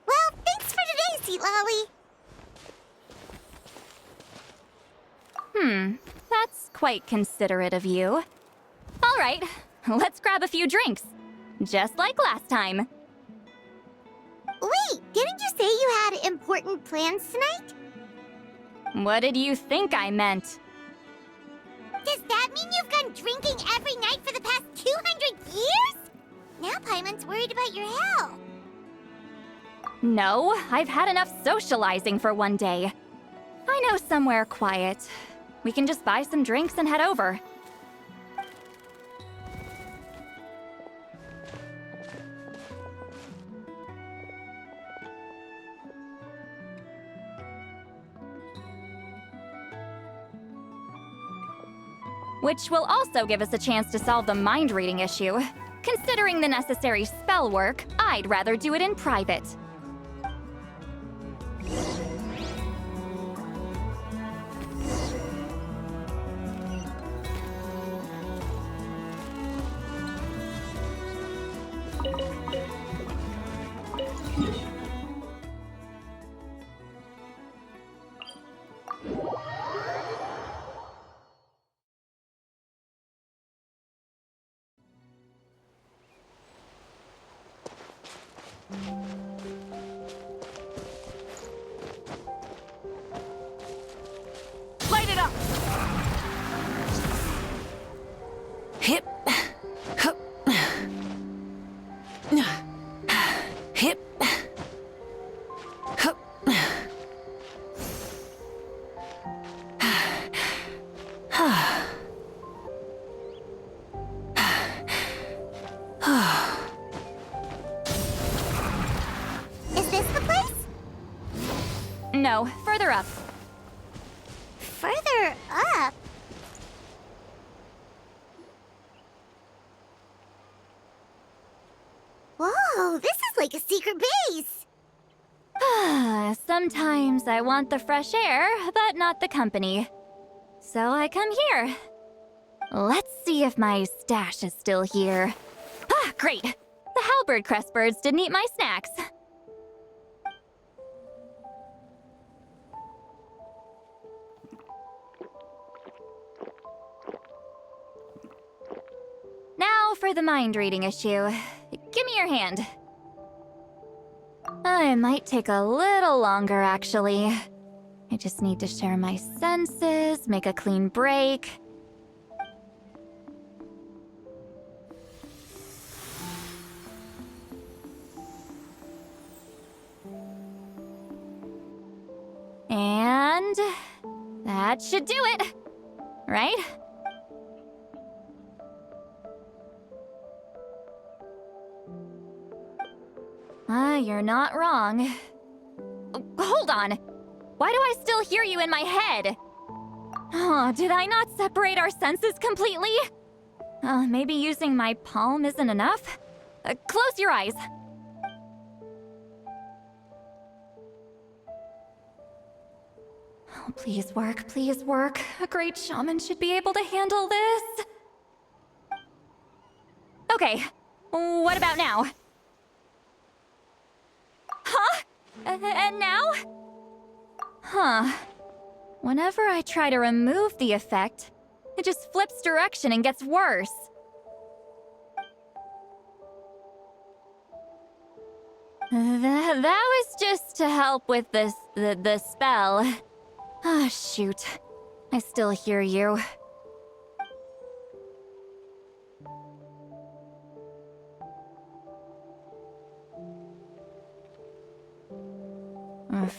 Well, thanks for today, Sweet Lolly. That's quite considerate of you. All right, let's grab a few drinks. Just like last time. Wait, didn't you say you had important plans tonight? What did you think I meant? Does that mean you've gone drinking every night for the past 200 years? Now Paimon's worried about your health. No, I've had enough socializing for one day. I know somewhere quiet. We can just buy some drinks and head over. Which will also give us a chance to solve the mind reading issue. Considering the necessary spell work, I'd rather do it in private. Light it up! Hip. Hup. Hip. Hup. Is this the place? No, further up. Further up? Whoa, this is like a secret base! Sometimes I want the fresh air, but not the company. So I come here. Let's see if my stash is still here. Ah, great! The halberd crest birds didn't eat my snacks. Now for the mind reading issue. Give me your hand. It might take a little longer, actually. I just need to share my senses, make a clean break. And that should do it, right? You're not wrong. Hold on. Why do I still hear you in my head? Oh, did I not separate our senses completely? Maybe using my palm isn't enough? Close your eyes. Oh, please work, please work. A great shaman should be able to handle this. Okay, what about now? Huh? And now? Huh. Whenever I try to remove the effect, it just flips direction and gets worse. That was just to help with the spell. Ah, shoot. I still hear you.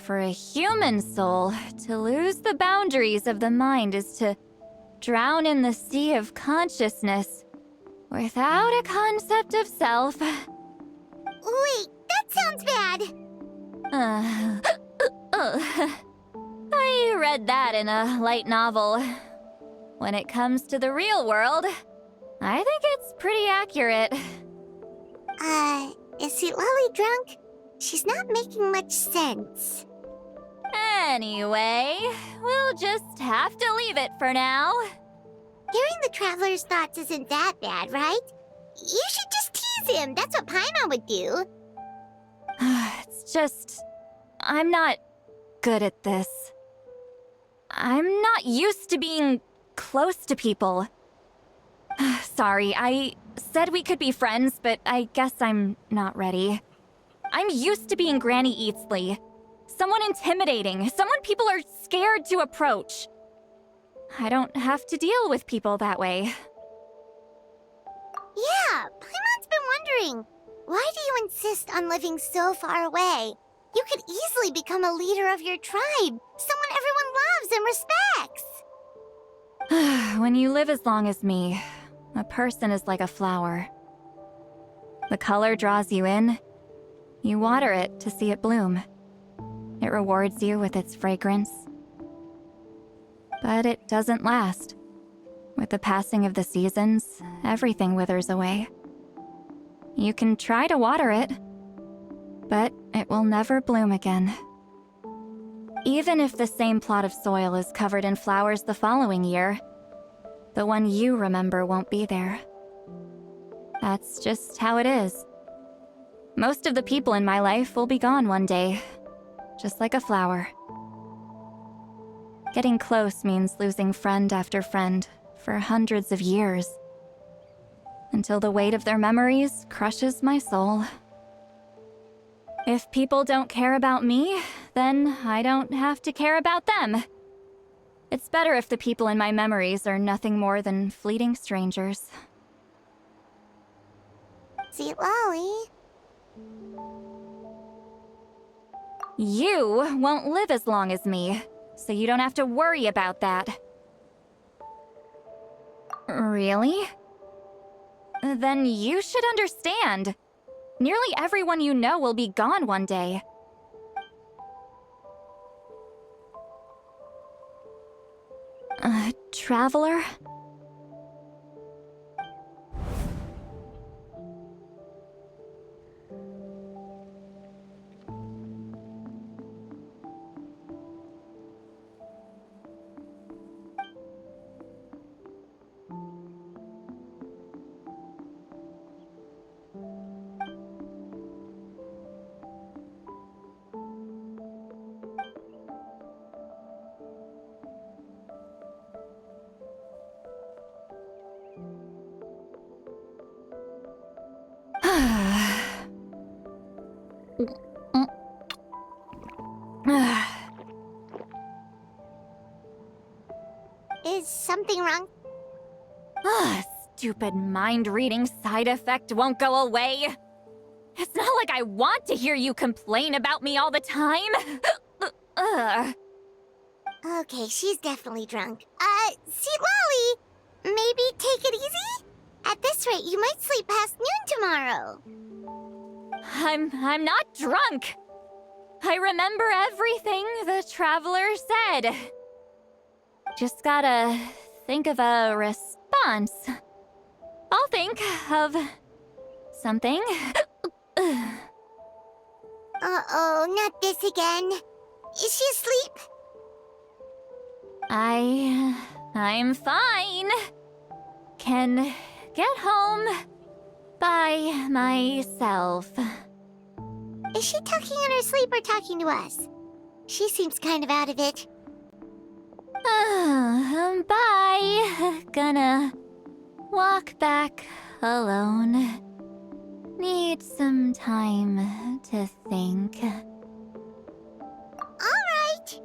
For a human soul, to lose the boundaries of the mind is to drown in the sea of consciousness without a concept of self. Wait, that sounds bad. I read that in a light novel. When it comes to the real world, I think it's pretty accurate. Is Sweet Lolly drunk? She's not making much sense. Anyway, we'll just have to leave it for now. Hearing the Traveler's thoughts isn't that bad, right? You should just tease him. That's what Paimon would do. It's just... I'm not good at this. I'm not used to being close to people. Sorry, I said we could be friends, but I guess I'm not ready. I'm used to being Granny Eatsley. Someone intimidating, someone people are scared to approach. I don't have to deal with people that way. Yeah, Paimon's been wondering. Why do you insist on living so far away? You could easily become a leader of your tribe. Someone everyone loves and respects. When you live as long as me, a person is like a flower. The color draws you in. You water it to see it bloom. It rewards you with its fragrance. But it doesn't last. With the passing of the seasons, everything withers away. You can try to water it, but it will never bloom again. Even if the same plot of soil is covered in flowers the following year, the one you remember won't be there. That's just how it is. Most of the people in my life will be gone one day, just like a flower. Getting close means losing friend after friend for hundreds of years, until the weight of their memories crushes my soul. If people don't care about me, then I don't have to care about them. It's better if the people in my memories are nothing more than fleeting strangers. See, Lolly. You won't live as long as me, so you don't have to worry about that. Really? Then you should understand. Nearly everyone you know will be gone one day. Traveler? Is something wrong? Stupid mind-reading side effect won't go away. It's not like I want to hear you complain about me all the time. Okay, she's definitely drunk. See, Lolly, maybe take it easy? At this rate, you might sleep past noon tomorrow. I'm not drunk. I remember everything the traveler said. Just gotta think of a response. I'll think of something. Uh-oh, not this again. Is she asleep? I'm fine. Can get home by myself. Is she talking in her sleep or talking to us? She seems kind of out of it. Bye. Gonna walk back alone. Need some time to think. All right.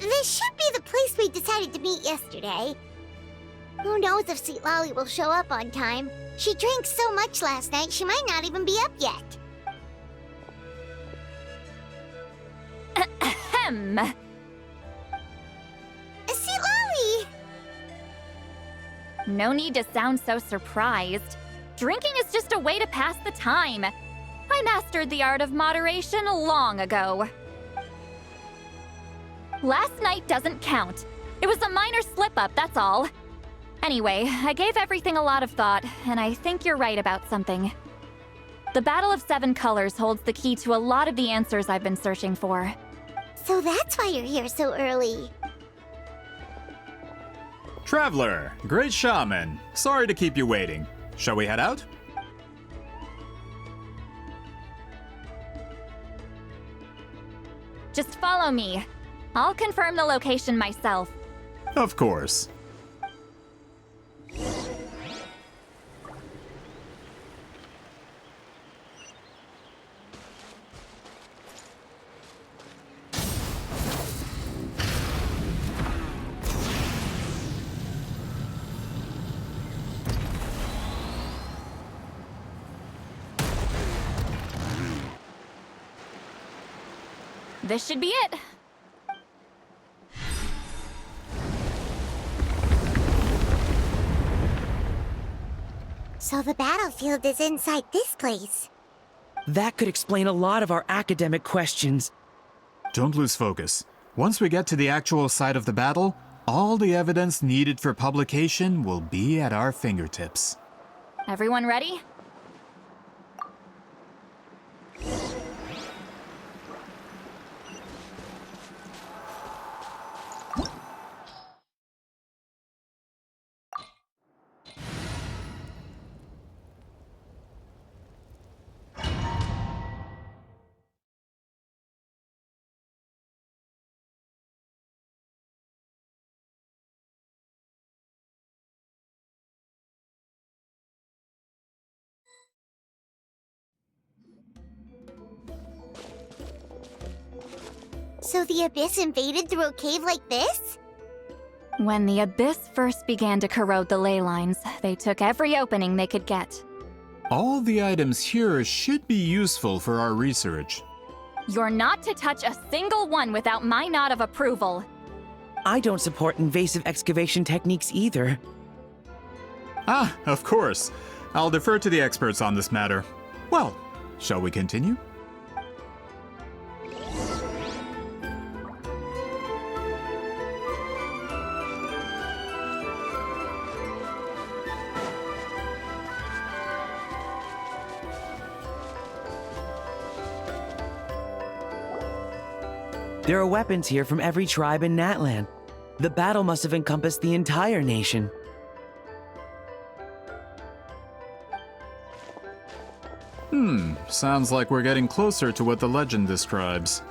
This should be the place we decided to meet yesterday. Who knows if Sweet Lolly will show up on time? She drank so much last night, she might not even be up yet. Ahem. Sweet Lolly! No need to sound so surprised. Drinking is just a way to pass the time. I mastered the art of moderation long ago. Last night doesn't count. It was a minor slip-up, that's all. Anyway, I gave everything a lot of thought, and I think you're right about something. The Battle of Seven Colors holds the key to a lot of the answers I've been searching for. So that's why you're here so early. Traveler, great shaman. Sorry to keep you waiting. Shall we head out? Just follow me. I'll confirm the location myself. Of course. this should be it. So the battlefield is inside this place. That could explain a lot of our academic questions. Don't lose focus. Once we get to the actual site of the battle, all the evidence needed for publication will be at our fingertips. Everyone ready? So the Abyss invaded through a cave like this? When the Abyss first began to corrode the ley lines, they took every opening they could get. All the items here should be useful for our research. You're not to touch a single one without my nod of approval. I don't support invasive excavation techniques either. Ah, of course. I'll defer to the experts on this matter. Well, shall we continue? There are weapons here from every tribe in Natlan. The battle must have encompassed the entire nation. Sounds like we're getting closer to what the legend describes.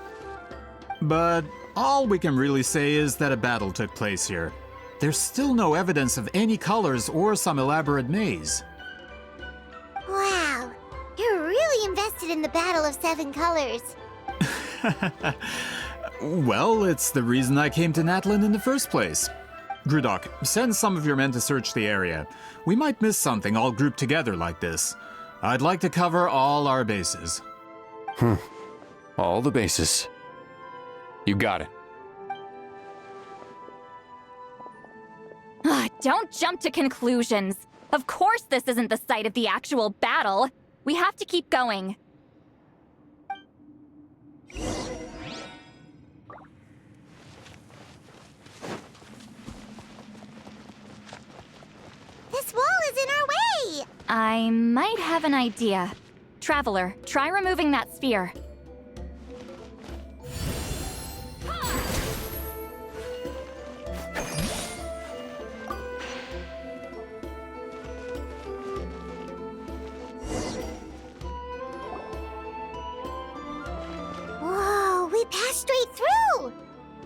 But all we can really say is that a battle took place here. There's still no evidence of any colors or some elaborate maze. Wow, you're really invested in the Battle of Seven Colors. Well, it's the reason I came to Natlan in the first place. Grudok, send some of your men to search the area. We might miss something all grouped together like this. I'd like to cover all our bases. All the bases. You got it. Don't jump to conclusions. Of course this isn't the site of the actual battle. We have to keep going. This wall is in our way! I might have an idea. Traveler, try removing that sphere. Whoa, we passed straight through!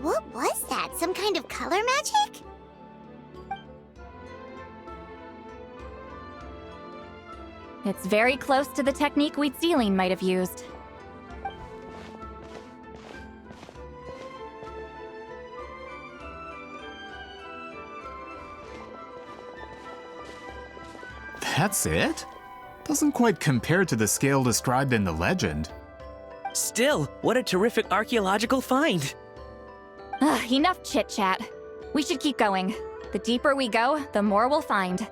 What was that? Some kind of color magic? It's very close to the technique Wheatsealing might have used. That's it? Doesn't quite compare to the scale described in the legend. Still, what a terrific archaeological find! Enough chit-chat. We should keep going. The deeper we go, the more we'll find.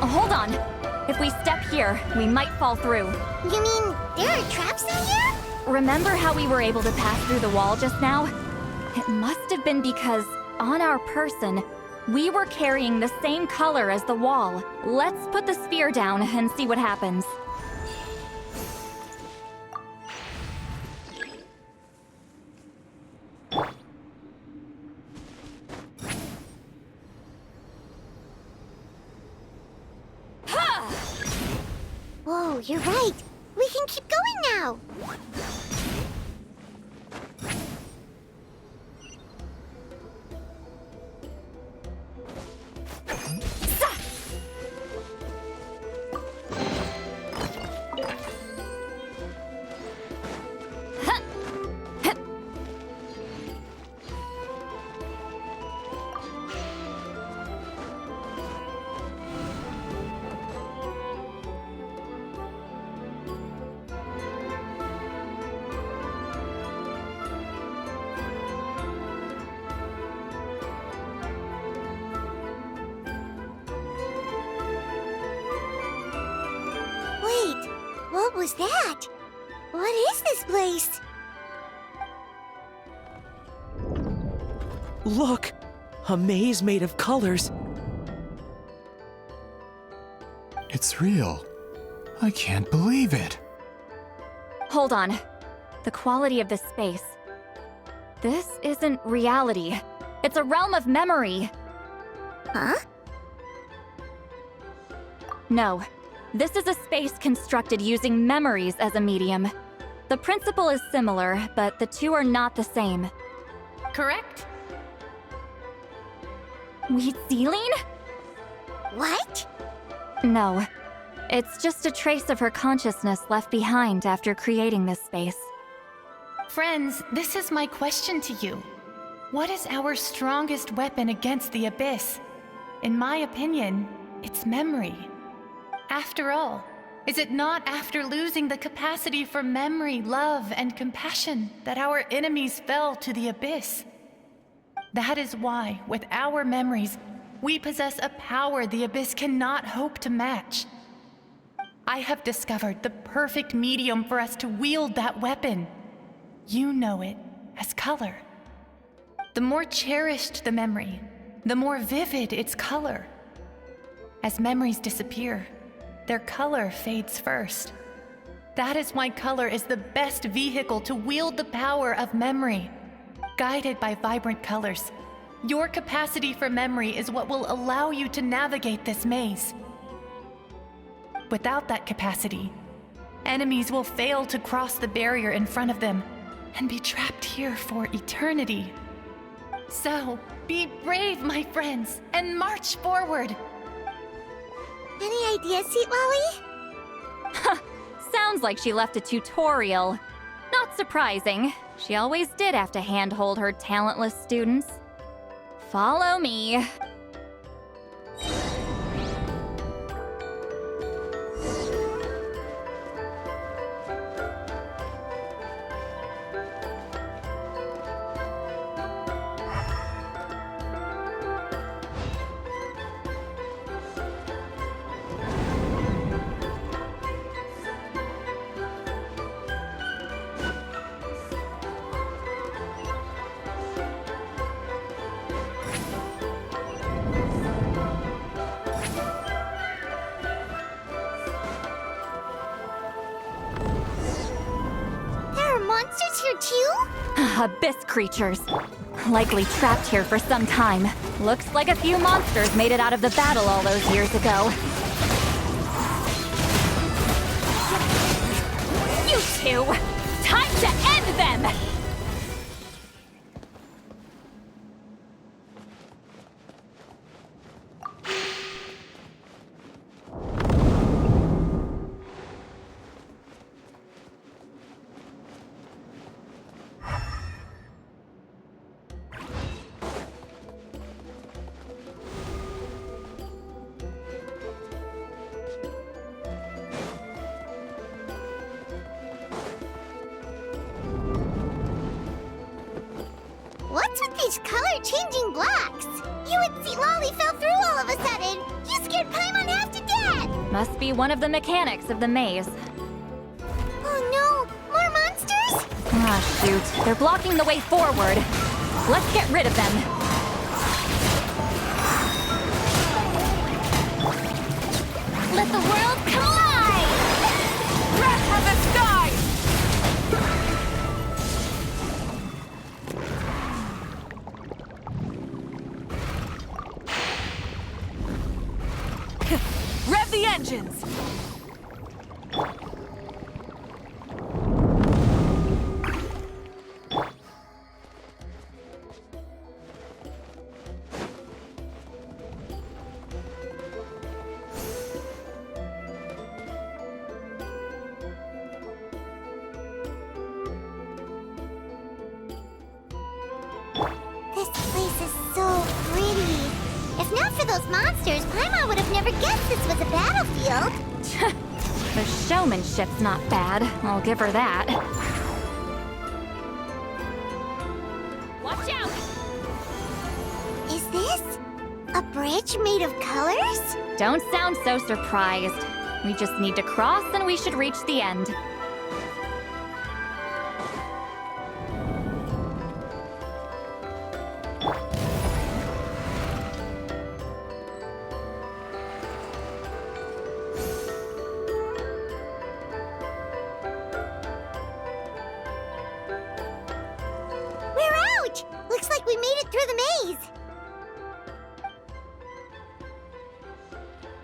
Hold on. If we step here, we might fall through. You mean there are traps in here? Remember how we were able to pass through the wall just now? It must have been because, on our person, we were carrying the same color as the wall. Let's put the sphere down and see what happens. Whoa, you're right. We can keep going now. What was that? What is this place? Look! A maze made of colors. It's real. I can't believe it. Hold on. The quality of this space. This isn't reality. It's a realm of memory. Huh? No. This is a space constructed using memories as a medium. The principle is similar, but the two are not the same. Correct? Wheatzealing? What? No. It's just a trace of her consciousness left behind after creating this space. Friends, this is my question to you. What is our strongest weapon against the Abyss? In my opinion, it's memory. After all, is it not after losing the capacity for memory, love, and compassion that our enemies fell to the Abyss? That is why, with our memories, we possess a power the Abyss cannot hope to match. I have discovered the perfect medium for us to wield that weapon. You know it as color. The more cherished the memory, the more vivid its color. As memories disappear, their color fades first. That is why color is the best vehicle to wield the power of memory. Guided by vibrant colors, your capacity for memory is what will allow you to navigate this maze. Without that capacity, enemies will fail to cross the barrier in front of them and be trapped here for eternity. So, be brave, my friends, and march forward. Any ideas, Sweet Lolly? Sounds like she left a tutorial. Not surprising. She always did have to handhold her talentless students. Follow me. Monsters here too? Abyss creatures. Likely trapped here for some time. Looks like a few monsters made it out of the battle all those years ago. You two! Time to end them! What's with these color-changing blocks? You and Sweet Lolly fell through all of a sudden. You scared Paimon half to death. Must be one of the mechanics of the maze. Oh no, more monsters? Ah, shoot. They're blocking the way forward. Let's get rid of them. Let the world collide! Wrath of the sky! Rev the engines! This place is so pretty. If not for those monsters, Paimon would have never guessed this was a battlefield. The showmanship's not bad. I'll give her that. Watch out! Is this a bridge made of colors? Don't sound so surprised. We just need to cross and we should reach the end. We're out! Looks like we made it through the maze.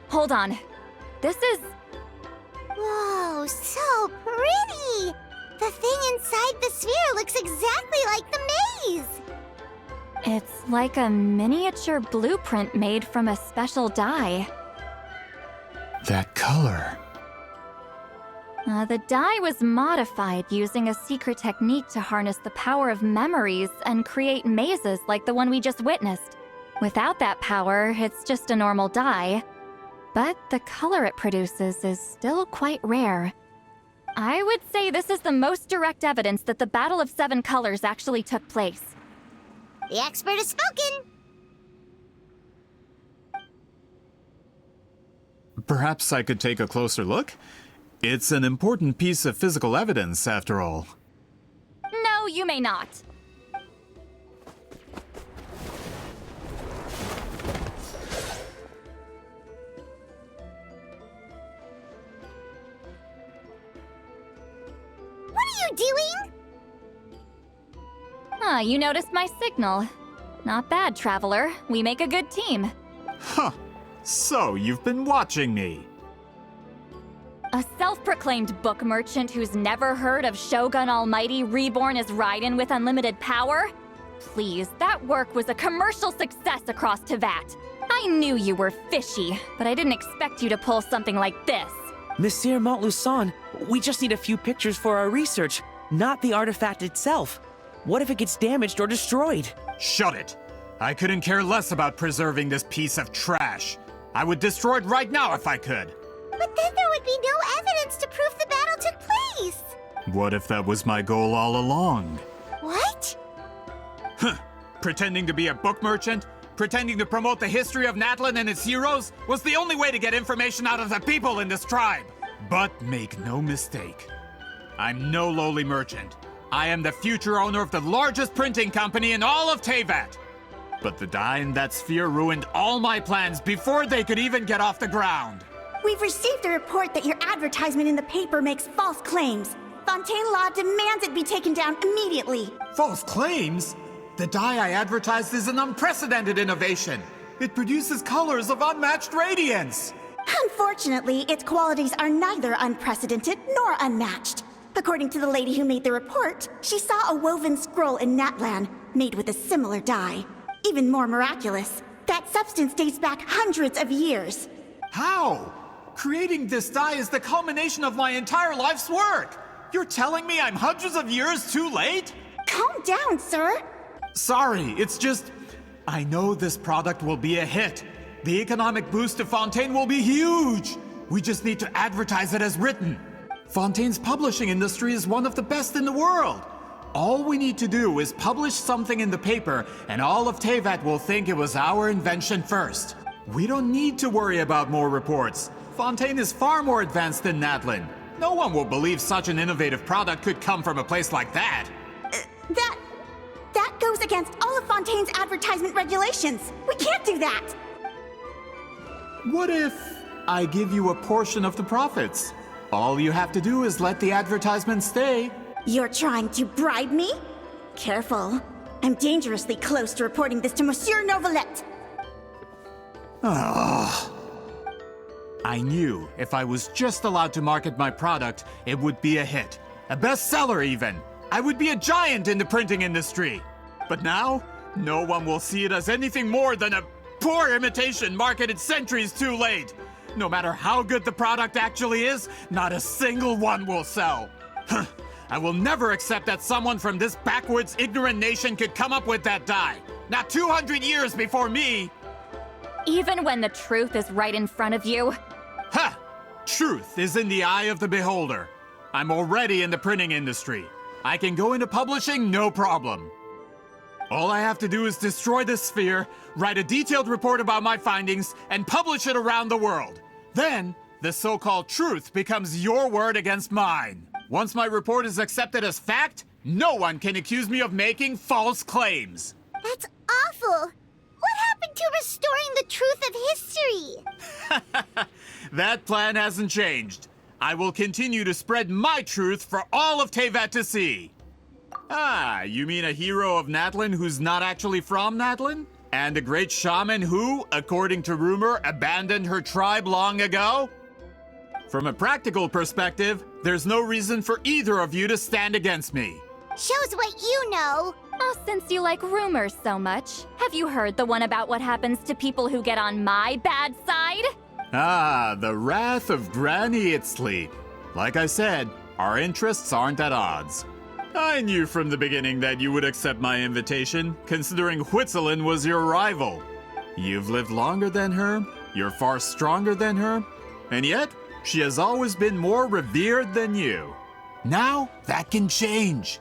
Hold on. This is... Whoa, so pretty! The thing inside the sphere looks exactly like the maze! It's like a miniature blueprint made from a special dye. That color. The dye was modified using a secret technique to harness the power of memories and create mazes like the one we just witnessed. Without that power, it's just a normal dye. But the color it produces is still quite rare. I would say this is the most direct evidence that the Battle of Seven Colors actually took place. The expert has spoken! Perhaps I could take a closer look? It's an important piece of physical evidence, after all. No, you may not. What are you doing? Ah, you noticed my signal. Not bad, Traveler. We make a good team. Huh. So, you've been watching me. A self-proclaimed book merchant who's never heard of Shogun Almighty reborn as Raiden with unlimited power? Please, that work was a commercial success across Teyvat. I knew you were fishy, but I didn't expect you to pull something like this. Monsieur Montluçon, we just need a few pictures for our research, not the artifact itself. What if it gets damaged or destroyed? Shut it! I couldn't care less about preserving this piece of trash. I would destroy it right now if I could. But then there would be no evidence to prove the battle took place! What if that was my goal all along? What? Huh. Pretending to be a book merchant, pretending to promote the history of Natlan and its heroes, was the only way to get information out of the people in this tribe. But make no mistake, I'm no lowly merchant. I am the future owner of the largest printing company in all of Teyvat. But the dye in that sphere ruined all my plans before they could even get off the ground. We've received a report that your advertisement in the paper makes false claims. Fontaine Law demands it be taken down immediately. False claims? The dye I advertised is an unprecedented innovation. It produces colors of unmatched radiance. Unfortunately, its qualities are neither unprecedented nor unmatched. According to the lady who made the report, she saw a woven scroll in Natlan made with a similar dye. Even more miraculous, that substance dates back hundreds of years. How? Creating this dye is the culmination of my entire life's work. You're telling me I'm hundreds of years too late? Calm down, sir. Sorry, it's just... I know this product will be a hit. The economic boost to Fontaine will be huge. We just need to advertise it as written. Fontaine's publishing industry is one of the best in the world. All we need to do is publish something in the paper, and all of Teyvat will think it was our invention first. We don't need to worry about more reports. Fontaine is far more advanced than Natlan. No one will believe such an innovative product could come from a place like that. That goes against all of Fontaine's advertisement regulations. We can't do that. What if I give you a portion of the profits? All you have to do is let the advertisement stay. You're trying to bribe me? Careful. I'm dangerously close to reporting this to Monsieur Novelette. I knew if I was just allowed to market my product, it would be a hit. A bestseller even. I would be a giant in the printing industry. But now, no one will see it as anything more than a poor imitation marketed centuries too late. No matter how good the product actually is, not a single one will sell. I will never accept that someone from this backwoods, ignorant nation could come up with that dye. Not 200 years before me. Even when the truth is right in front of you? Ha! Truth is in the eye of the beholder. I'm already in the printing industry. I can go into publishing, no problem. All I have to do is destroy this sphere, write a detailed report about my findings, and publish it around the world. Then the so-called truth becomes your word against mine. Once my report is accepted as fact, no one can accuse me of making false claims. That's awful. What happened to restoring the truth of history? That plan hasn't changed. I will continue to spread my truth for all of Teyvat to see. Ah, you mean a hero of Natlan who's not actually from Natlan? And a great shaman who, according to rumor, abandoned her tribe long ago? From a practical perspective, there's no reason for either of you to stand against me. Shows what you know. Oh, since you like rumors so much, have you heard the one about what happens to people who get on my bad side? Ah, the wrath of Granny Itzli. Like I said, our interests aren't at odds. I knew from the beginning that you would accept my invitation, considering Huitzilin was your rival. You've lived longer than her, you're far stronger than her, and yet, she has always been more revered than you. Now, that can change.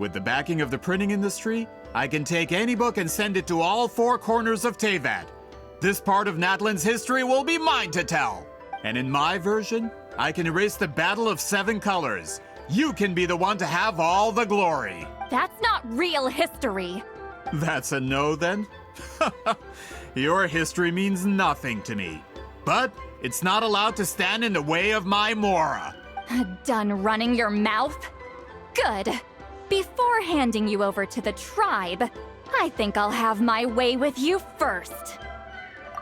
With the backing of the printing industry, I can take any book and send it to all four corners of Teyvat. This part of Natlan's history will be mine to tell. And in my version, I can erase the Battle of Seven Colors. You can be the one to have all the glory. That's not real history. That's a no then? Your history means nothing to me. But it's not allowed to stand in the way of my Mora. Done running your mouth? Good. Before handing you over to the tribe, I think I'll have my way with you first.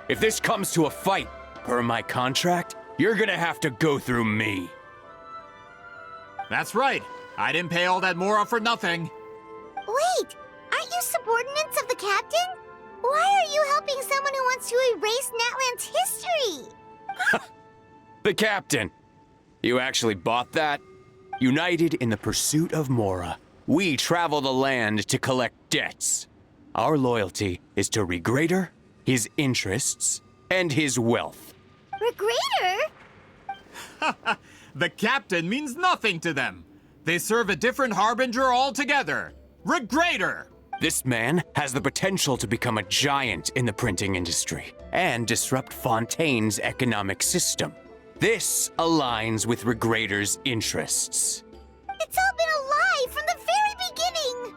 If this comes to a fight, per my contract, you're gonna have to go through me. That's right. I didn't pay all that Mora for nothing. Wait, aren't you subordinates of the captain? Why are you helping someone who wants to erase Natlan's history? The captain. You actually bought that? United in the pursuit of Mora, we travel the land to collect debts. Our loyalty is to Regrader, his interests, and his wealth. Regrader? The captain means nothing to them. They serve a different harbinger altogether. Regrader! This man has the potential to become a giant in the printing industry and disrupt Fontaine's economic system. This aligns with Regrader's interests. It's all been a lie from the very beginning!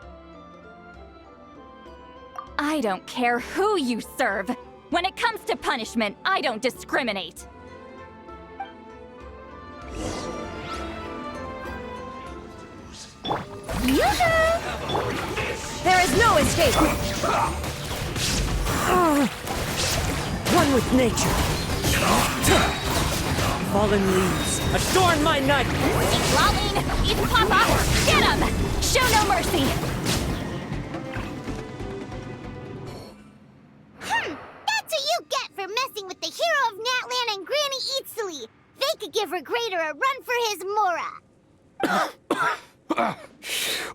I don't care who you serve. When it comes to punishment, I don't discriminate. There is no escape! One with nature. Fallen leaves, adorn my night! Eat lolling! Eat papa! Get him! Show no mercy! That's what you get for messing with the hero of Natlan and Granny Itzli! They could give Regrader a run for his Mora!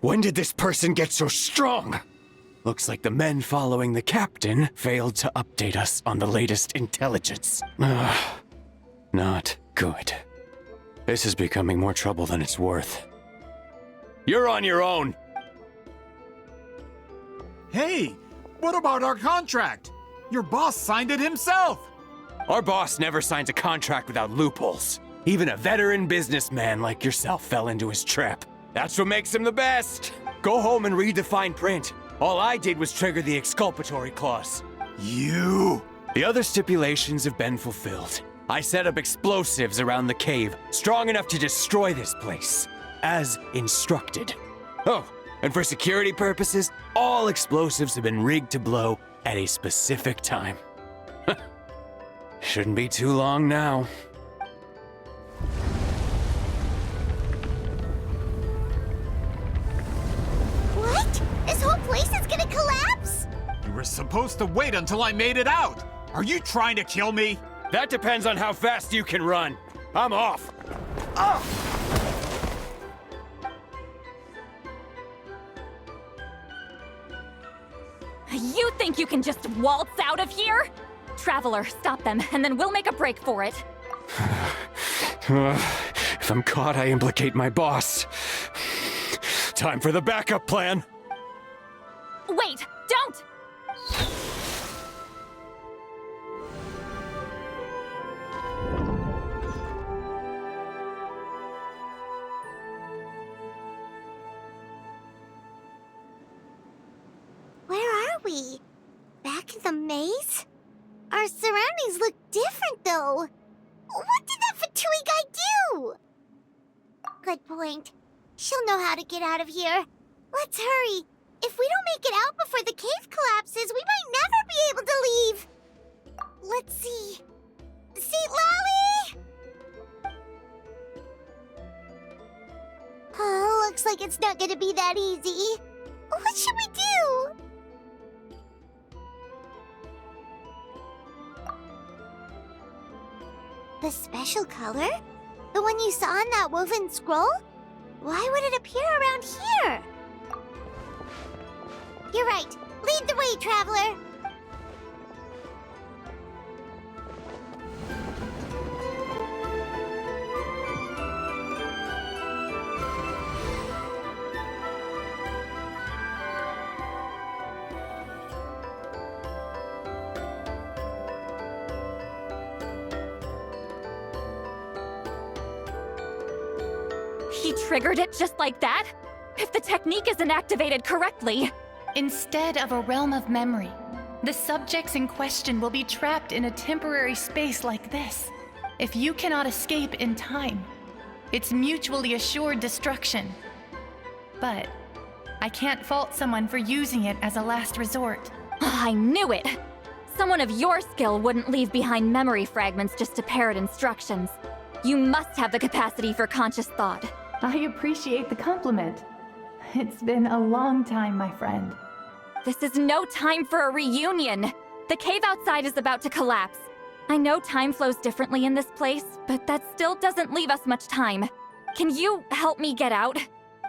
When did this person get so strong? Looks like the men following the captain failed to update us on the latest intelligence. Not good. This is becoming more trouble than it's worth. You're on your own! Hey, what about our contract? Your boss signed it himself! Our boss never signs a contract without loopholes. Even a veteran businessman like yourself fell into his trap. That's what makes him the best! Go home and read the fine print. All I did was trigger the exculpatory clause. You! The other stipulations have been fulfilled. I set up explosives around the cave, strong enough to destroy this place, as instructed. Oh, and for security purposes, all explosives have been rigged to blow at a specific time. Shouldn't be too long now. What? This whole place is gonna collapse? You were supposed to wait until I made it out! Are you trying to kill me? That depends on how fast you can run. I'm off. You think you can just waltz out of here? Traveler, stop them, and then we'll make a break for it. If I'm caught, I implicate my boss. Time for the backup plan. Wait, don't! the maze? Our surroundings look different, though. What did that Fatui guy do? Good point. She'll know how to get out of here. Let's hurry. If we don't make it out before the cave collapses, we might never be able to leave. Let's see. Seat Lolly! Oh, looks like it's not gonna be that easy. What should we do? The special color? The one you saw in that woven scroll? Why would it appear around here? You're right. Lead the way, traveler. He triggered it just like that? If the technique isn't activated correctly... Instead of a realm of memory, the subjects in question will be trapped in a temporary space like this. If you cannot escape in time, it's mutually assured destruction. But I can't fault someone for using it as a last resort. I knew it! Someone of your skill wouldn't leave behind memory fragments just to parrot instructions. You must have the capacity for conscious thought. I appreciate the compliment. It's been a long time, my friend. This is no time for a reunion! The cave outside is about to collapse. I know time flows differently in this place, but that still doesn't leave us much time. Can you help me get out?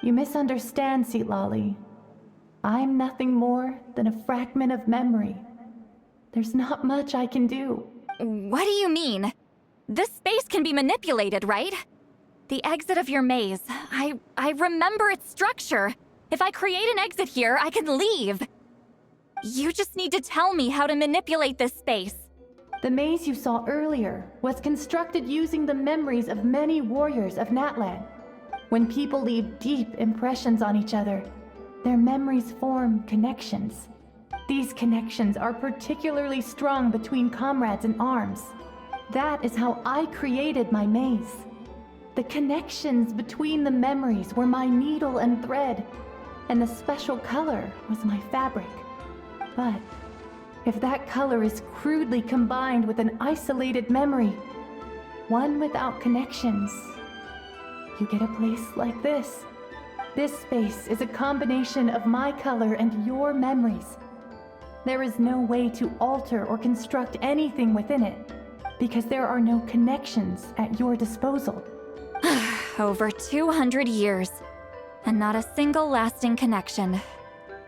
You misunderstand, Seat Lolly. I'm nothing more than a fragment of memory. There's not much I can do. What do you mean? This space can be manipulated, right? The exit of your maze. I remember its structure. If I create an exit here, I can leave. You just need to tell me how to manipulate this space. The maze you saw earlier was constructed using the memories of many warriors of Natlan. When people leave deep impressions on each other, their memories form connections. These connections are particularly strong between comrades in arms. That is how I created my maze. The connections between the memories were my needle and thread, and the special color was my fabric. But if that color is crudely combined with an isolated memory, one without connections, you get a place like this. This space is a combination of my color and your memories. There is no way to alter or construct anything within it, because there are no connections at your disposal. Over 200 years, and not a single lasting connection.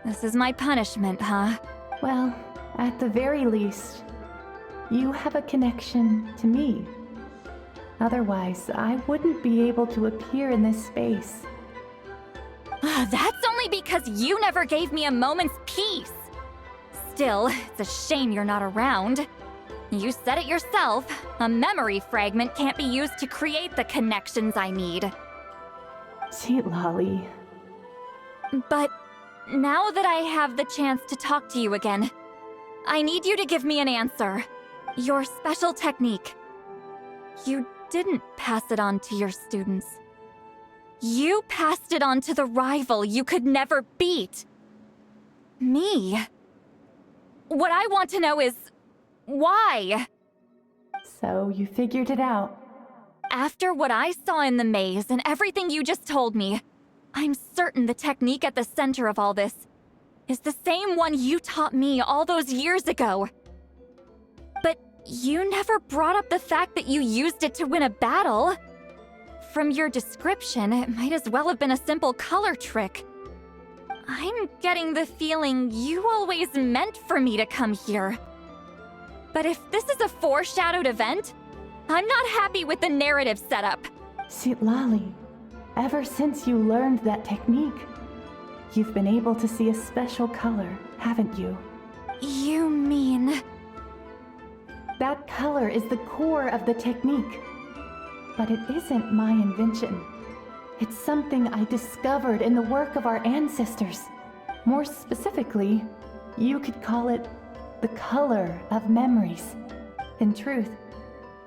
This is my punishment, huh? Well, at the very least, you have a connection to me. Otherwise, I wouldn't be able to appear in this space. That's only because you never gave me a moment's peace. Still, it's a shame you're not around. You said it yourself. A memory fragment can't be used to create the connections I need. Seat Lolly. But now that I have the chance to talk to you again, I need you to give me an answer. Your special technique. You didn't pass it on to your students. You passed it on to the rival you could never beat. Me. What I want to know is, why? So you figured it out. After what I saw in the maze and everything you just told me, I'm certain the technique at the center of all this is the same one you taught me all those years ago. But you never brought up the fact that you used it to win a battle. From your description, it might as well have been a simple color trick. I'm getting the feeling you always meant for me to come here. But if this is a foreshadowed event, I'm not happy with the narrative setup. Seat Lolly, ever since you learned that technique, you've been able to see a special color, haven't you? You mean... That color is the core of the technique. But it isn't my invention. It's something I discovered in the work of our ancestors. More specifically, you could call it the color of memories. In truth,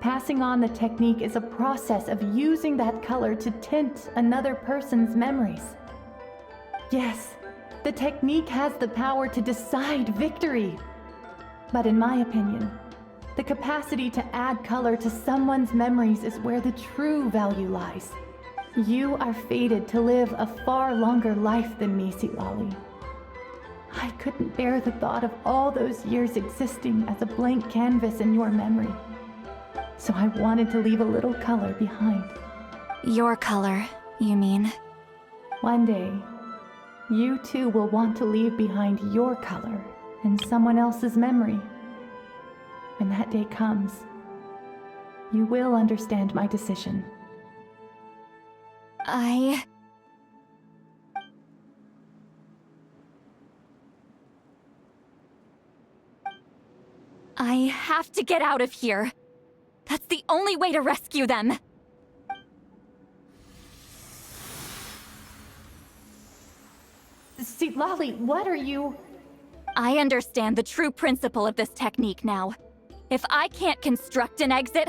passing on the technique is a process of using that color to tint another person's memories. Yes, the technique has the power to decide victory. But in my opinion, the capacity to add color to someone's memories is where the true value lies. You are fated to live a far longer life than me, Sitlali. I couldn't bear the thought of all those years existing as a blank canvas in your memory. So I wanted to leave a little color behind. Your color, you mean? One day, you too will want to leave behind your color in someone else's memory. When that day comes, you will understand my decision. I have to get out of here. That's the only way to rescue them. Sitlali, what are you? I understand the true principle of this technique now. If I can't construct an exit,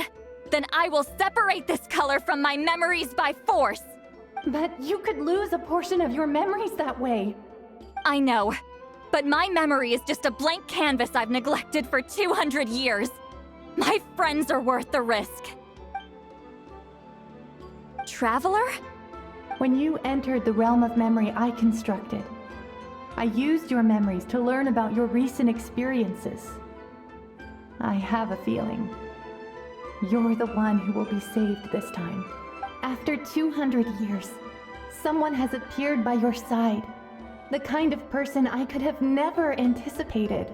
then I will separate this color from my memories by force. But you could lose a portion of your memories that way. I know, but my memory is just a blank canvas I've neglected for 200 years. My friends are worth the risk. Traveler? When you entered the realm of memory I constructed, I used your memories to learn about your recent experiences. I have a feeling you're the one who will be saved this time. After 200 years, someone has appeared by your side. The kind of person I could have never anticipated.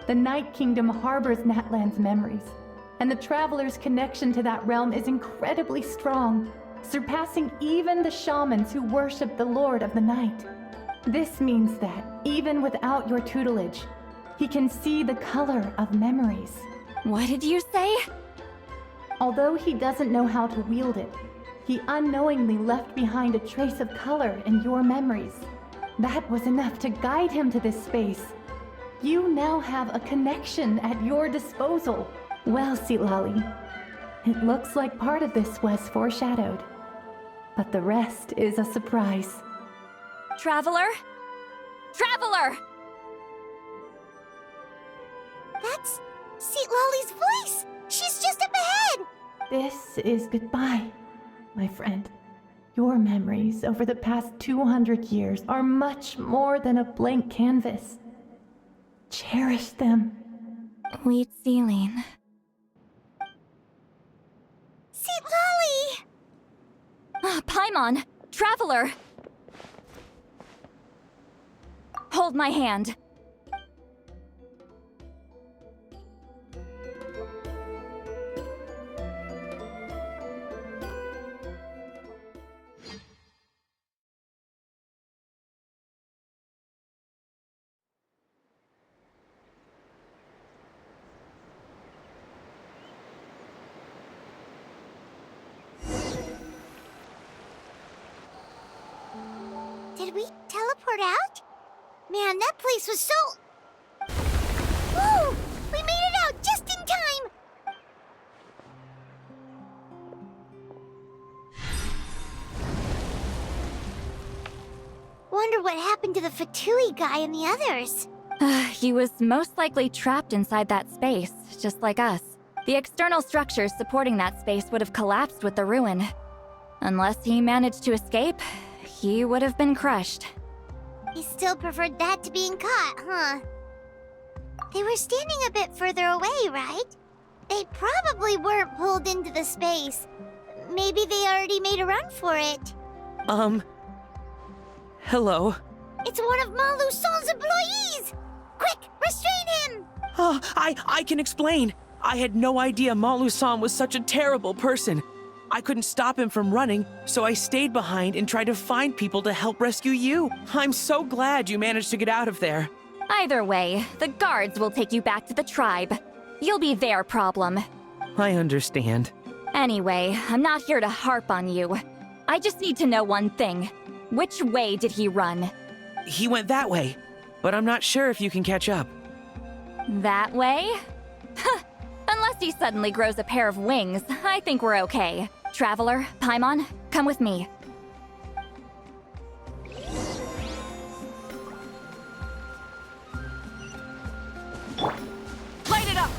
The Night Kingdom harbors Natlan's memories, and the Traveler's connection to that realm is incredibly strong, surpassing even the shamans who worship the Lord of the Night. This means that, even without your tutelage, he can see the color of memories. What did you say? Although he doesn't know how to wield it, he unknowingly left behind a trace of color in your memories. That was enough to guide him to this space. You now have a connection at your disposal. Well, Sitlali, it looks like part of this was foreshadowed, but the rest is a surprise. Traveler? Traveler! That's Sitlali's voice! She's just up ahead! This is goodbye, my friend. Your memories over the past 200 years are much more than a blank canvas. Cherish them. Wheat Celine. Sitlali! Paimon! Traveler! Hold my hand. Did we teleport out? Man, that place was so... Whoa! We made it out just in time! Wonder what happened to the Fatui guy and the others. He was most likely trapped inside that space, just like us. The external structures supporting that space would have collapsed with the ruin. Unless he managed to escape, he would have been crushed. He still preferred that to being caught, huh? They were standing a bit further away, right? They probably weren't pulled into the space. Maybe they already made a run for it. Hello? It's one of Malu Son's employees! Quick, restrain him! Oh, I can explain. I had no idea Malu-san was such a terrible person. I couldn't stop him from running, so I stayed behind and tried to find people to help rescue you. I'm so glad you managed to get out of there. Either way, the guards will take you back to the tribe. You'll be their problem. I understand. Anyway, I'm not here to harp on you. I just need to know one thing. Which way did he run? He went that way, but I'm not sure if you can catch up. That way? Huh. Unless he suddenly grows a pair of wings, I think we're okay. Traveler, Paimon, come with me. Light it up!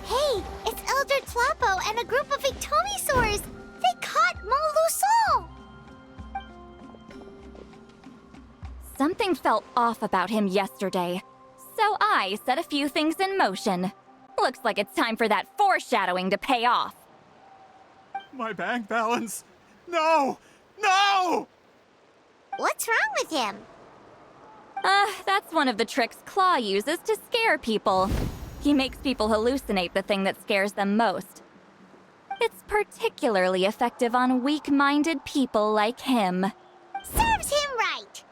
Hey, it's Elder Tlapo and a group of Ictomisaurs! They caught Molusol! Something felt off about him yesterday, so I set a few things in motion. Looks like it's time for that foreshadowing to pay off. My bank balance! No! No! What's wrong with him? That's one of the tricks Claw uses to scare people. He makes people hallucinate the thing that scares them most. It's particularly effective on weak-minded people like him. Serves him right!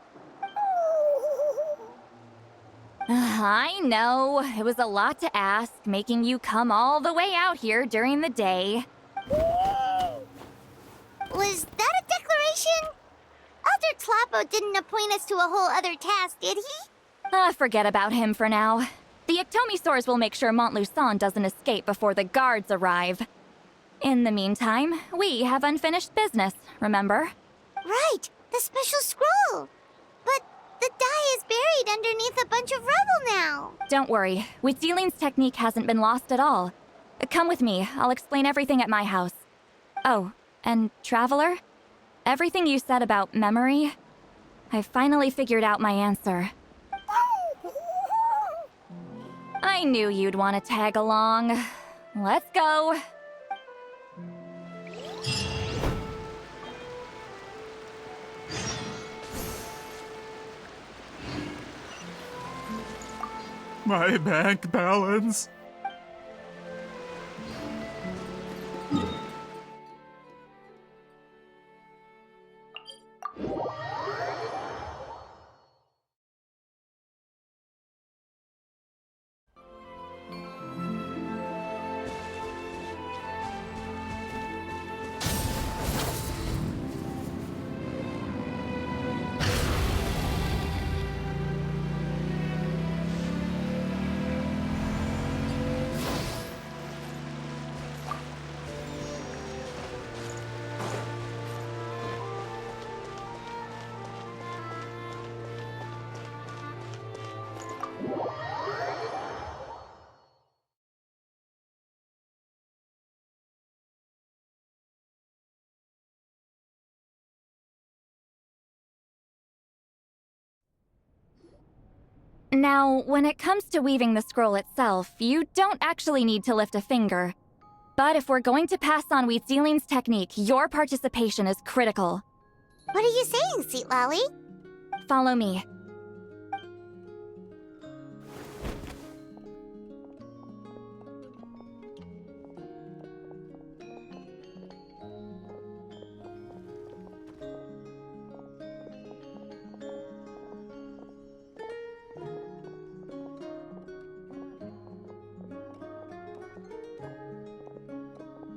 I know, it was a lot to ask, making you come all the way out here during the day. Was that a declaration? Elder Tlapo didn't appoint us to a whole other task, did he? Forget about him for now. The Ictomisaurs will make sure Montluçon doesn't escape before the guards arrive. In the meantime, we have unfinished business, remember? Right, the special scroll. But the die is buried underneath a bunch of rubble now. Don't worry, Huitzilin's technique hasn't been lost at all. Come with me, I'll explain everything at my house. Oh, and Traveler? Everything you said about memory, I finally figured out my answer. I knew you'd want to tag along. Let's go. My bank balance. Now, when it comes to weaving the scroll itself, you don't actually need to lift a finger. But if we're going to pass on Huitzilin's technique, your participation is critical. What are you saying, Sweet Lolly? Follow me.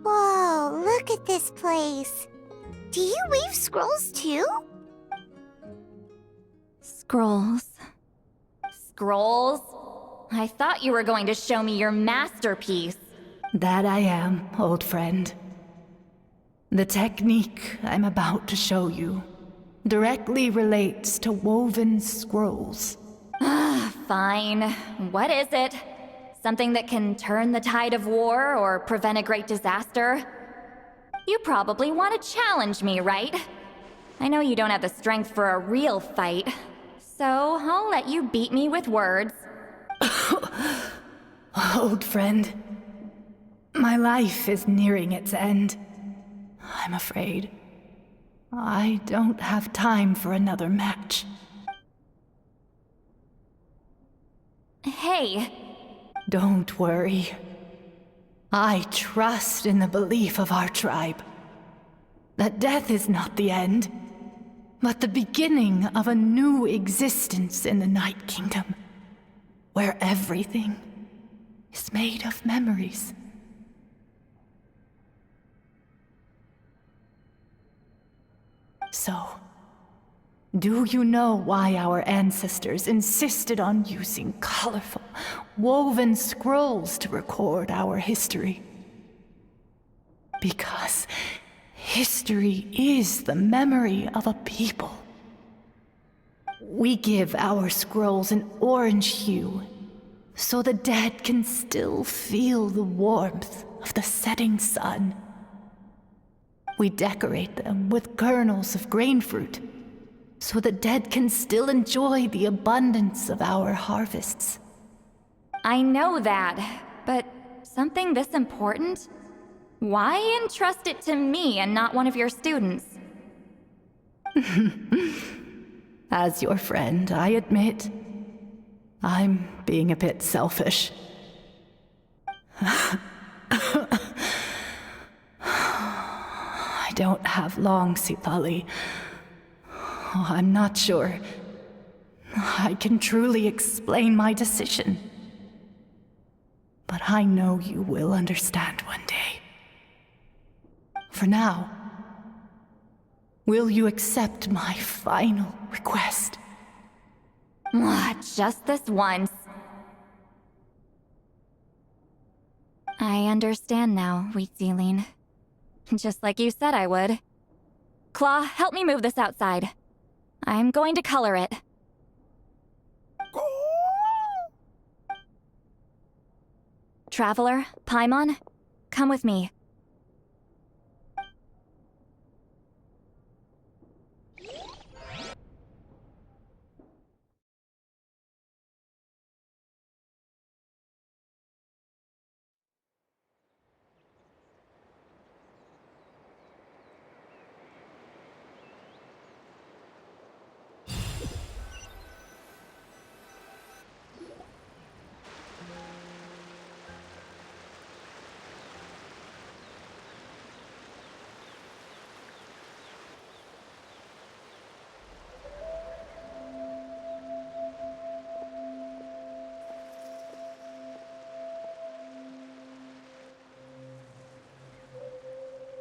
Whoa, look at this place. Do you weave scrolls too? Scrolls. Scrolls? I thought you were going to show me your masterpiece. That I am, old friend. The technique I'm about to show you directly relates to woven scrolls. Fine. What is it? Something that can turn the tide of war or prevent a great disaster? You probably want to challenge me, right? I know you don't have the strength for a real fight, so I'll let you beat me with words. Old friend, my life is nearing its end. I'm afraid I don't have time for another match. Hey. Don't worry. I trust in the belief of our tribe that death is not the end, but the beginning of a new existence in the Night Kingdom, where everything is made of memories. So, Do you know why our ancestors insisted on using colorful, woven scrolls to record our history? Because history is the memory of a people. We give our scrolls an orange hue, so the dead can still feel the warmth of the setting sun. We decorate them with kernels of grain fruit, so the dead can still enjoy the abundance of our harvests. I know that, but something this important? Why entrust it to me and not one of your students? As your friend, I admit, I'm being a bit selfish. I don't have long, Sitali. I'm not sure I can truly explain my decision. But I know you will understand one day. For now, will you accept my final request? Just this once. I understand now, Wheatsealing. Just like you said I would. Claw, help me move this outside. I'm going to color it. Traveler, Paimon, come with me.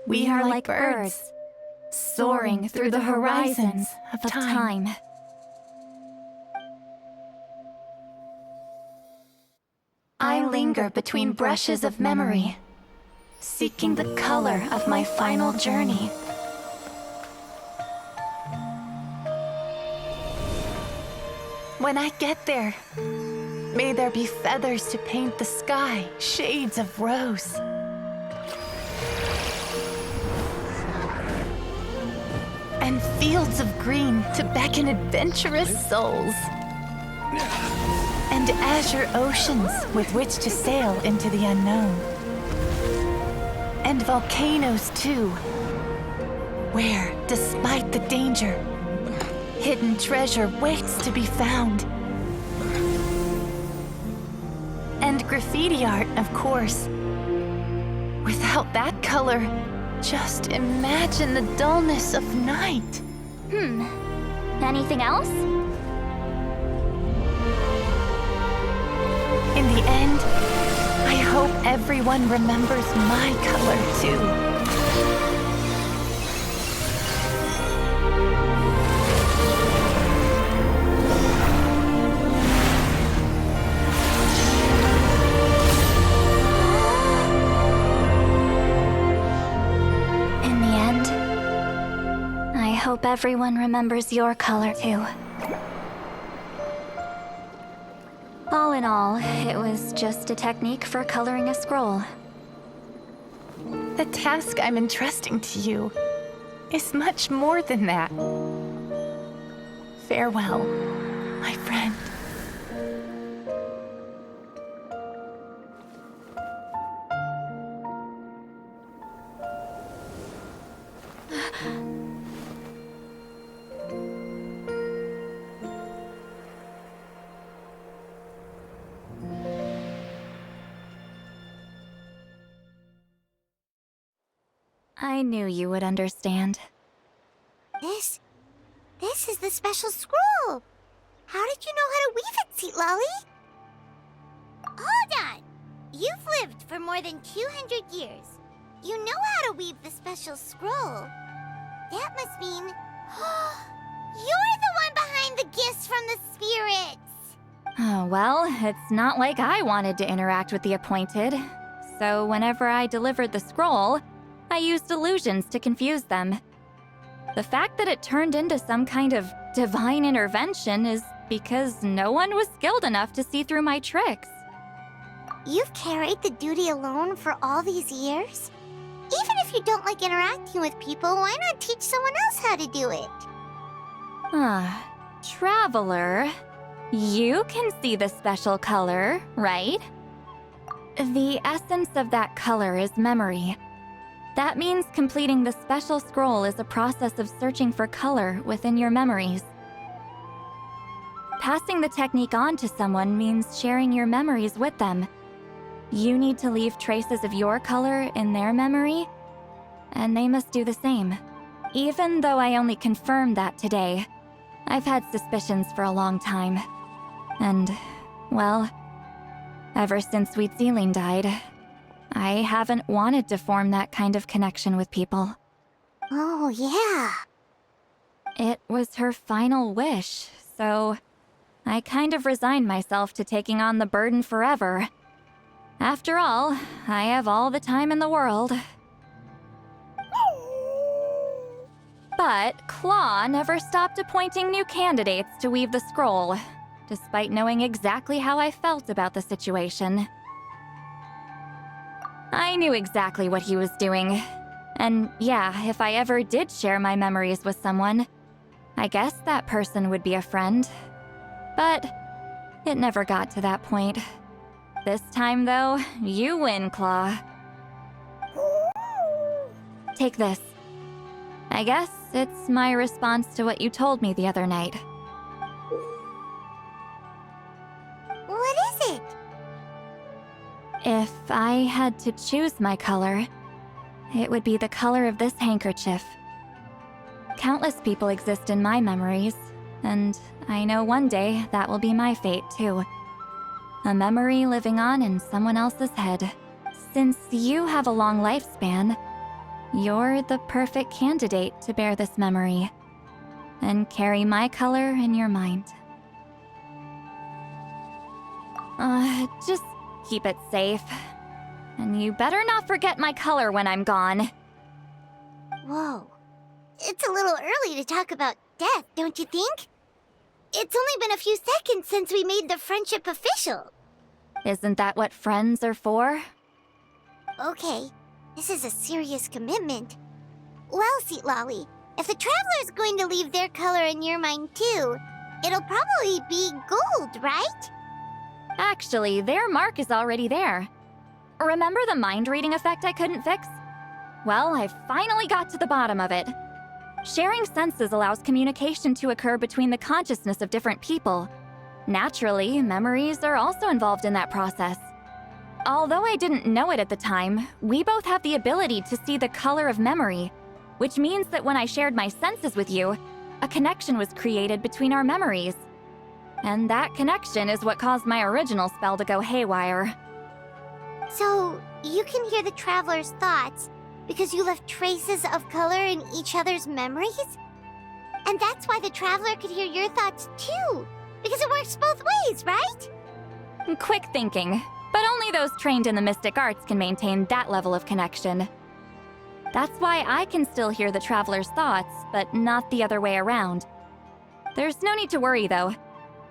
We are like birds, soaring through the horizons of time. I linger between brushes of memory, seeking the color of my final journey. When I get there, may there be feathers to paint the sky, shades of rose. And fields of green to beckon adventurous souls. And azure oceans with which to sail into the unknown. And volcanoes too, where, despite the danger, hidden treasure waits to be found. And graffiti art, of course. Without that color, just imagine the dullness of night. Anything else? In the end, I hope everyone remembers my color too. I hope everyone remembers your color too. All in all, it was just a technique for coloring a scroll. The task I'm entrusting to you is much more than that. Farewell, my friend. I knew you would understand. This is the special scroll. How did you know how to weave it, Seat Lolly? Hold on. You've lived for more than 200 years. You know how to weave the special scroll. That must mean you're the find the gifts from the spirits? Oh, well, it's not like I wanted to interact with the appointed. So whenever I delivered the scroll, I used illusions to confuse them. The fact that it turned into some kind of divine intervention is because no one was skilled enough to see through my tricks. You've carried the duty alone for all these years? Even if you don't like interacting with people, why not teach someone else how to do it? Traveler, you can see the special color, right? The essence of that color is memory. That means completing the special scroll is a process of searching for color within your memories. Passing the technique on to someone means sharing your memories with them. You need to leave traces of your color in their memory, and they must do the same. Even though I only confirmed that today, I've had suspicions for a long time. And, well, ever since Sweet Celine died, I haven't wanted to form that kind of connection with people. Oh, yeah. It was her final wish, so I kind of resigned myself to taking on the burden forever. After all, I have all the time in the world. But Claw never stopped appointing new candidates to weave the scroll, despite knowing exactly how I felt about the situation. I knew exactly what he was doing. And yeah, if I ever did share my memories with someone, I guess that person would be a friend. But it never got to that point. This time, though, you win, Claw. Take this. I guess it's my response to what you told me the other night. What is it? If I had to choose my color, it would be the color of this handkerchief. Countless people exist in my memories, and I know one day that will be my fate, too. A memory living on in someone else's head. Since you have a long lifespan, you're the perfect candidate to bear this memory and carry my color in your mind. Just keep it safe. And you better not forget my color when I'm gone. Whoa. It's a little early to talk about death, don't you think? It's only been a few seconds since we made the friendship official. Isn't that what friends are for? Okay, this is a serious commitment. Well, Seat Lolly, if the Traveler's going to leave their color in your mind too, it'll probably be gold, right? Actually, their mark is already there. Remember the mind reading effect I couldn't fix? Well, I finally got to the bottom of it. Sharing senses allows communication to occur between the consciousness of different people. Naturally, memories are also involved in that process. Although I didn't know it at the time, we both have the ability to see the color of memory, which means that when I shared my senses with you, a connection was created between our memories. And that connection is what caused my original spell to go haywire. So, you can hear the Traveler's thoughts because you left traces of color in each other's memories? And that's why the Traveler could hear your thoughts too, because it works both ways, right? Quick thinking, but only those trained in the mystic arts can maintain that level of connection. That's why I can still hear the Traveler's thoughts, but not the other way around. There's no need to worry, though.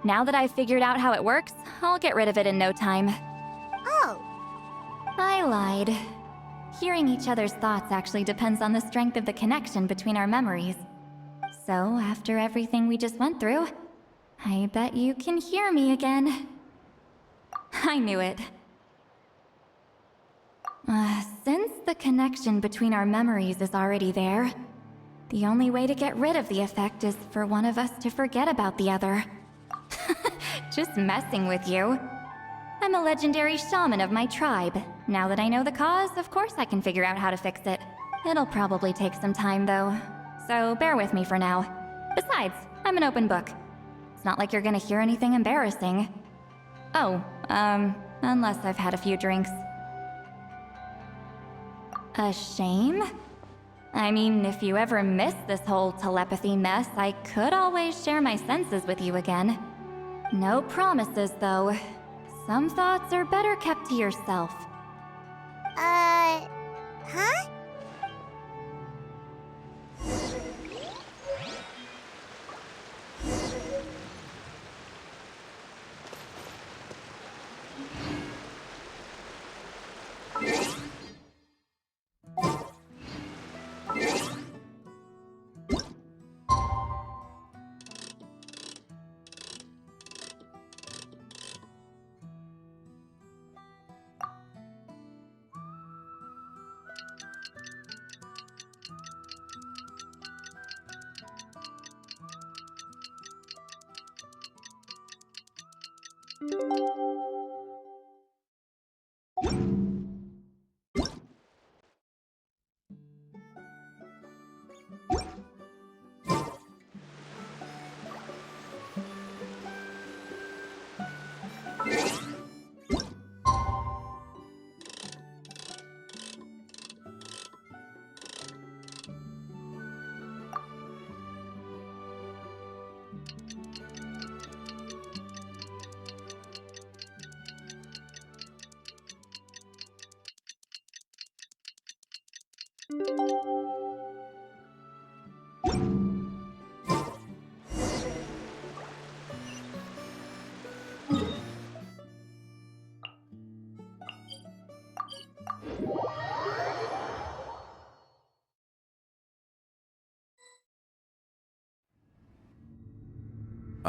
Now that I've figured out how it works, I'll get rid of it in no time. Oh. I lied. Hearing each other's thoughts actually depends on the strength of the connection between our memories. So, after everything we just went through, I bet you can hear me again. I knew it. Since the connection between our memories is already there, the only way to get rid of the effect is for one of us to forget about the other. Just messing with you. I'm a legendary shaman of my tribe. Now that I know the cause, of course I can figure out how to fix it. It'll probably take some time, though. So bear with me for now. Besides, I'm an open book. It's not like you're gonna hear anything embarrassing. Oh, unless I've had a few drinks. A shame? I mean, if you ever miss this whole telepathy mess, I could always share my senses with you again. No promises, though. Some thoughts are better kept to yourself. Huh?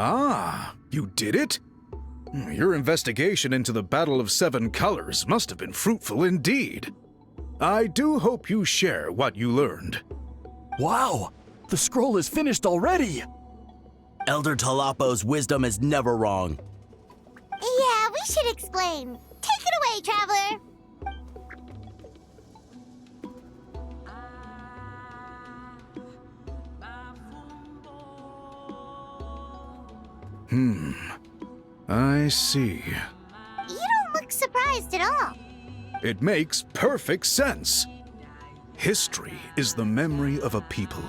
Ah, you did it? Your investigation into the Battle of Seven Colors must have been fruitful indeed. I do hope you share what you learned. Wow! The scroll is finished already! Elder Talapo's wisdom is never wrong. Yeah, we should explain. Take it away, Traveler! I see. You don't look surprised at all. It makes perfect sense. History is the memory of a people.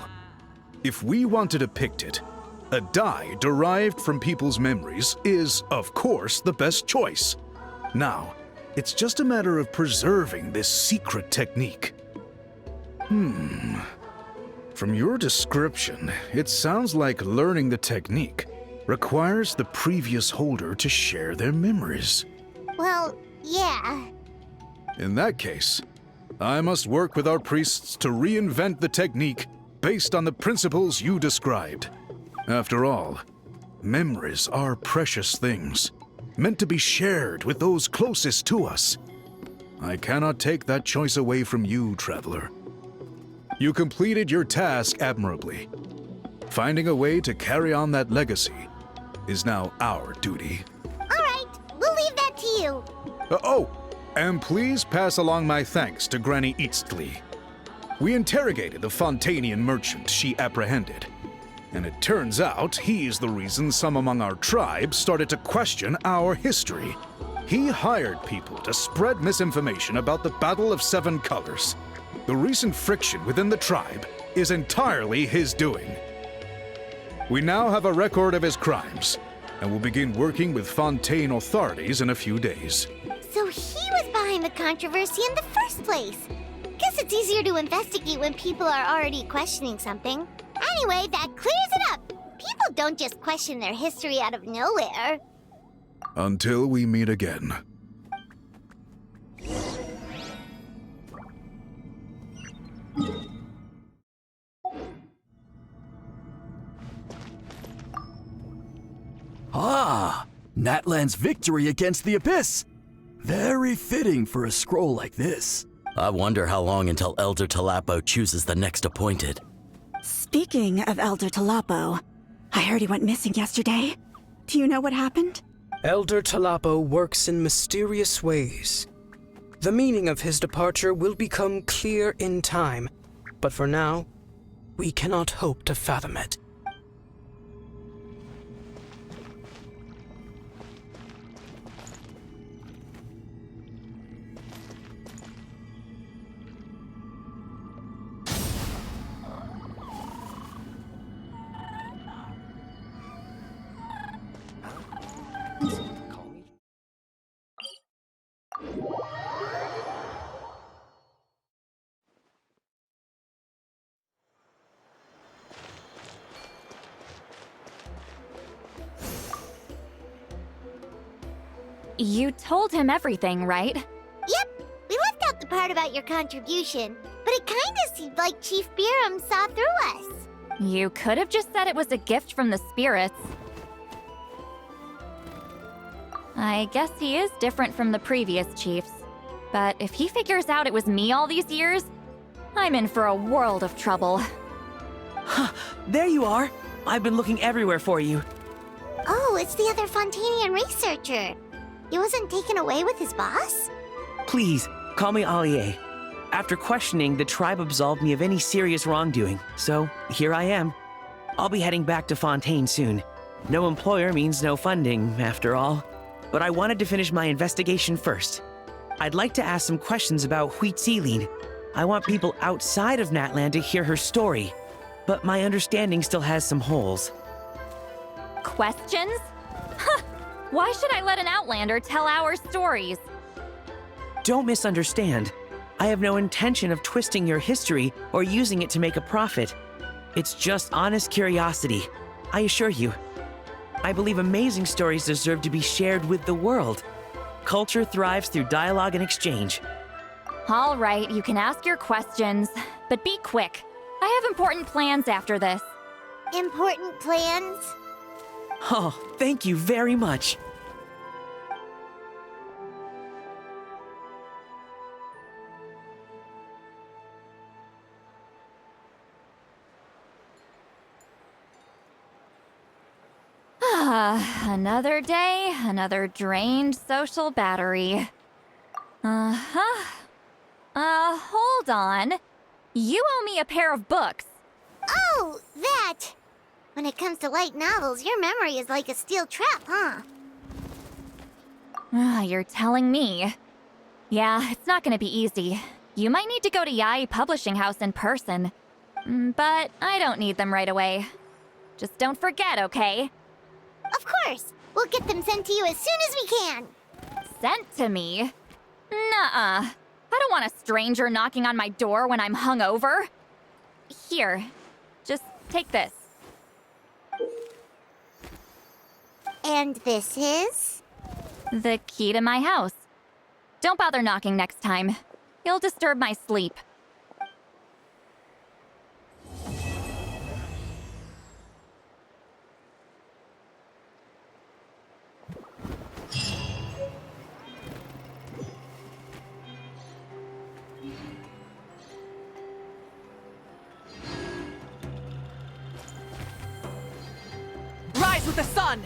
If we want to depict it, a dye derived from people's memories is, of course, the best choice. Now, it's just a matter of preserving this secret technique. From your description, it sounds like learning the technique requires the previous holder to share their memories. Well, yeah. In that case, I must work with our priests to reinvent the technique based on the principles you described. After all, memories are precious things, meant to be shared with those closest to us. I cannot take that choice away from you, Traveler. You completed your task admirably. Finding a way to carry on that legacy is now our duty. All right, we'll leave that to you. And please pass along my thanks to Granny Eastly. We interrogated the Fontanian merchant she apprehended, and it turns out he's the reason some among our tribe started to question our history. He hired people to spread misinformation about the Battle of Seven Colors. The recent friction within the tribe is entirely his doing. We now have a record of his crimes, and will begin working with Fontaine authorities in a few days. So he was behind the controversy in the first place. Guess it's easier to investigate when people are already questioning something. Anyway, that clears it up. People don't just question their history out of nowhere. Until we meet again. Ah, Natlan's victory against the Abyss. Very fitting for a scroll like this. I wonder how long until Elder Talapo chooses the next appointed. Speaking of Elder Talapo, I heard he went missing yesterday. Do you know what happened? Elder Talapo works in mysterious ways. The meaning of his departure will become clear in time, but for now, we cannot hope to fathom it. You told him everything, right? Yep, we left out the part about your contribution, but it kinda seemed like Chief Biram saw through us. You could have just said it was a gift from the spirits. I guess he is different from the previous chiefs. But if he figures out it was me all these years, I'm in for a world of trouble. There you are. I've been looking everywhere for you. Oh, it's the other Fontanian researcher. He wasn't taken away with his boss? Please, call me Allier. After questioning, the tribe absolved me of any serious wrongdoing, so here I am. I'll be heading back to Fontaine soon. No employer means no funding, after all. But I wanted to finish my investigation first. I'd like to ask some questions about Huitziline. I want people outside of Natlan to hear her story, but my understanding still has some holes. Questions? Huh! Why should I let an Outlander tell our stories? Don't misunderstand. I have no intention of twisting your history or using it to make a profit. It's just honest curiosity, I assure you. I believe amazing stories deserve to be shared with the world. Culture thrives through dialogue and exchange. All right, you can ask your questions, but be quick. I have important plans after this. Important plans? Oh, thank you very much. Another day, another drained social battery. Hold on. You owe me a pair of books. Oh, that! When it comes to light novels, your memory is like a steel trap, huh? You're telling me. Yeah, it's not gonna be easy. You might need to go to Yai Publishing House in person. But I don't need them right away. Just don't forget, okay? Of course! We'll get them sent to you as soon as we can! Sent to me? Nuh-uh. I don't want a stranger knocking on my door when I'm hungover. Here, just take this. And this is? The key to my house. Don't bother knocking next time. You'll disturb my sleep. Rise with the sun!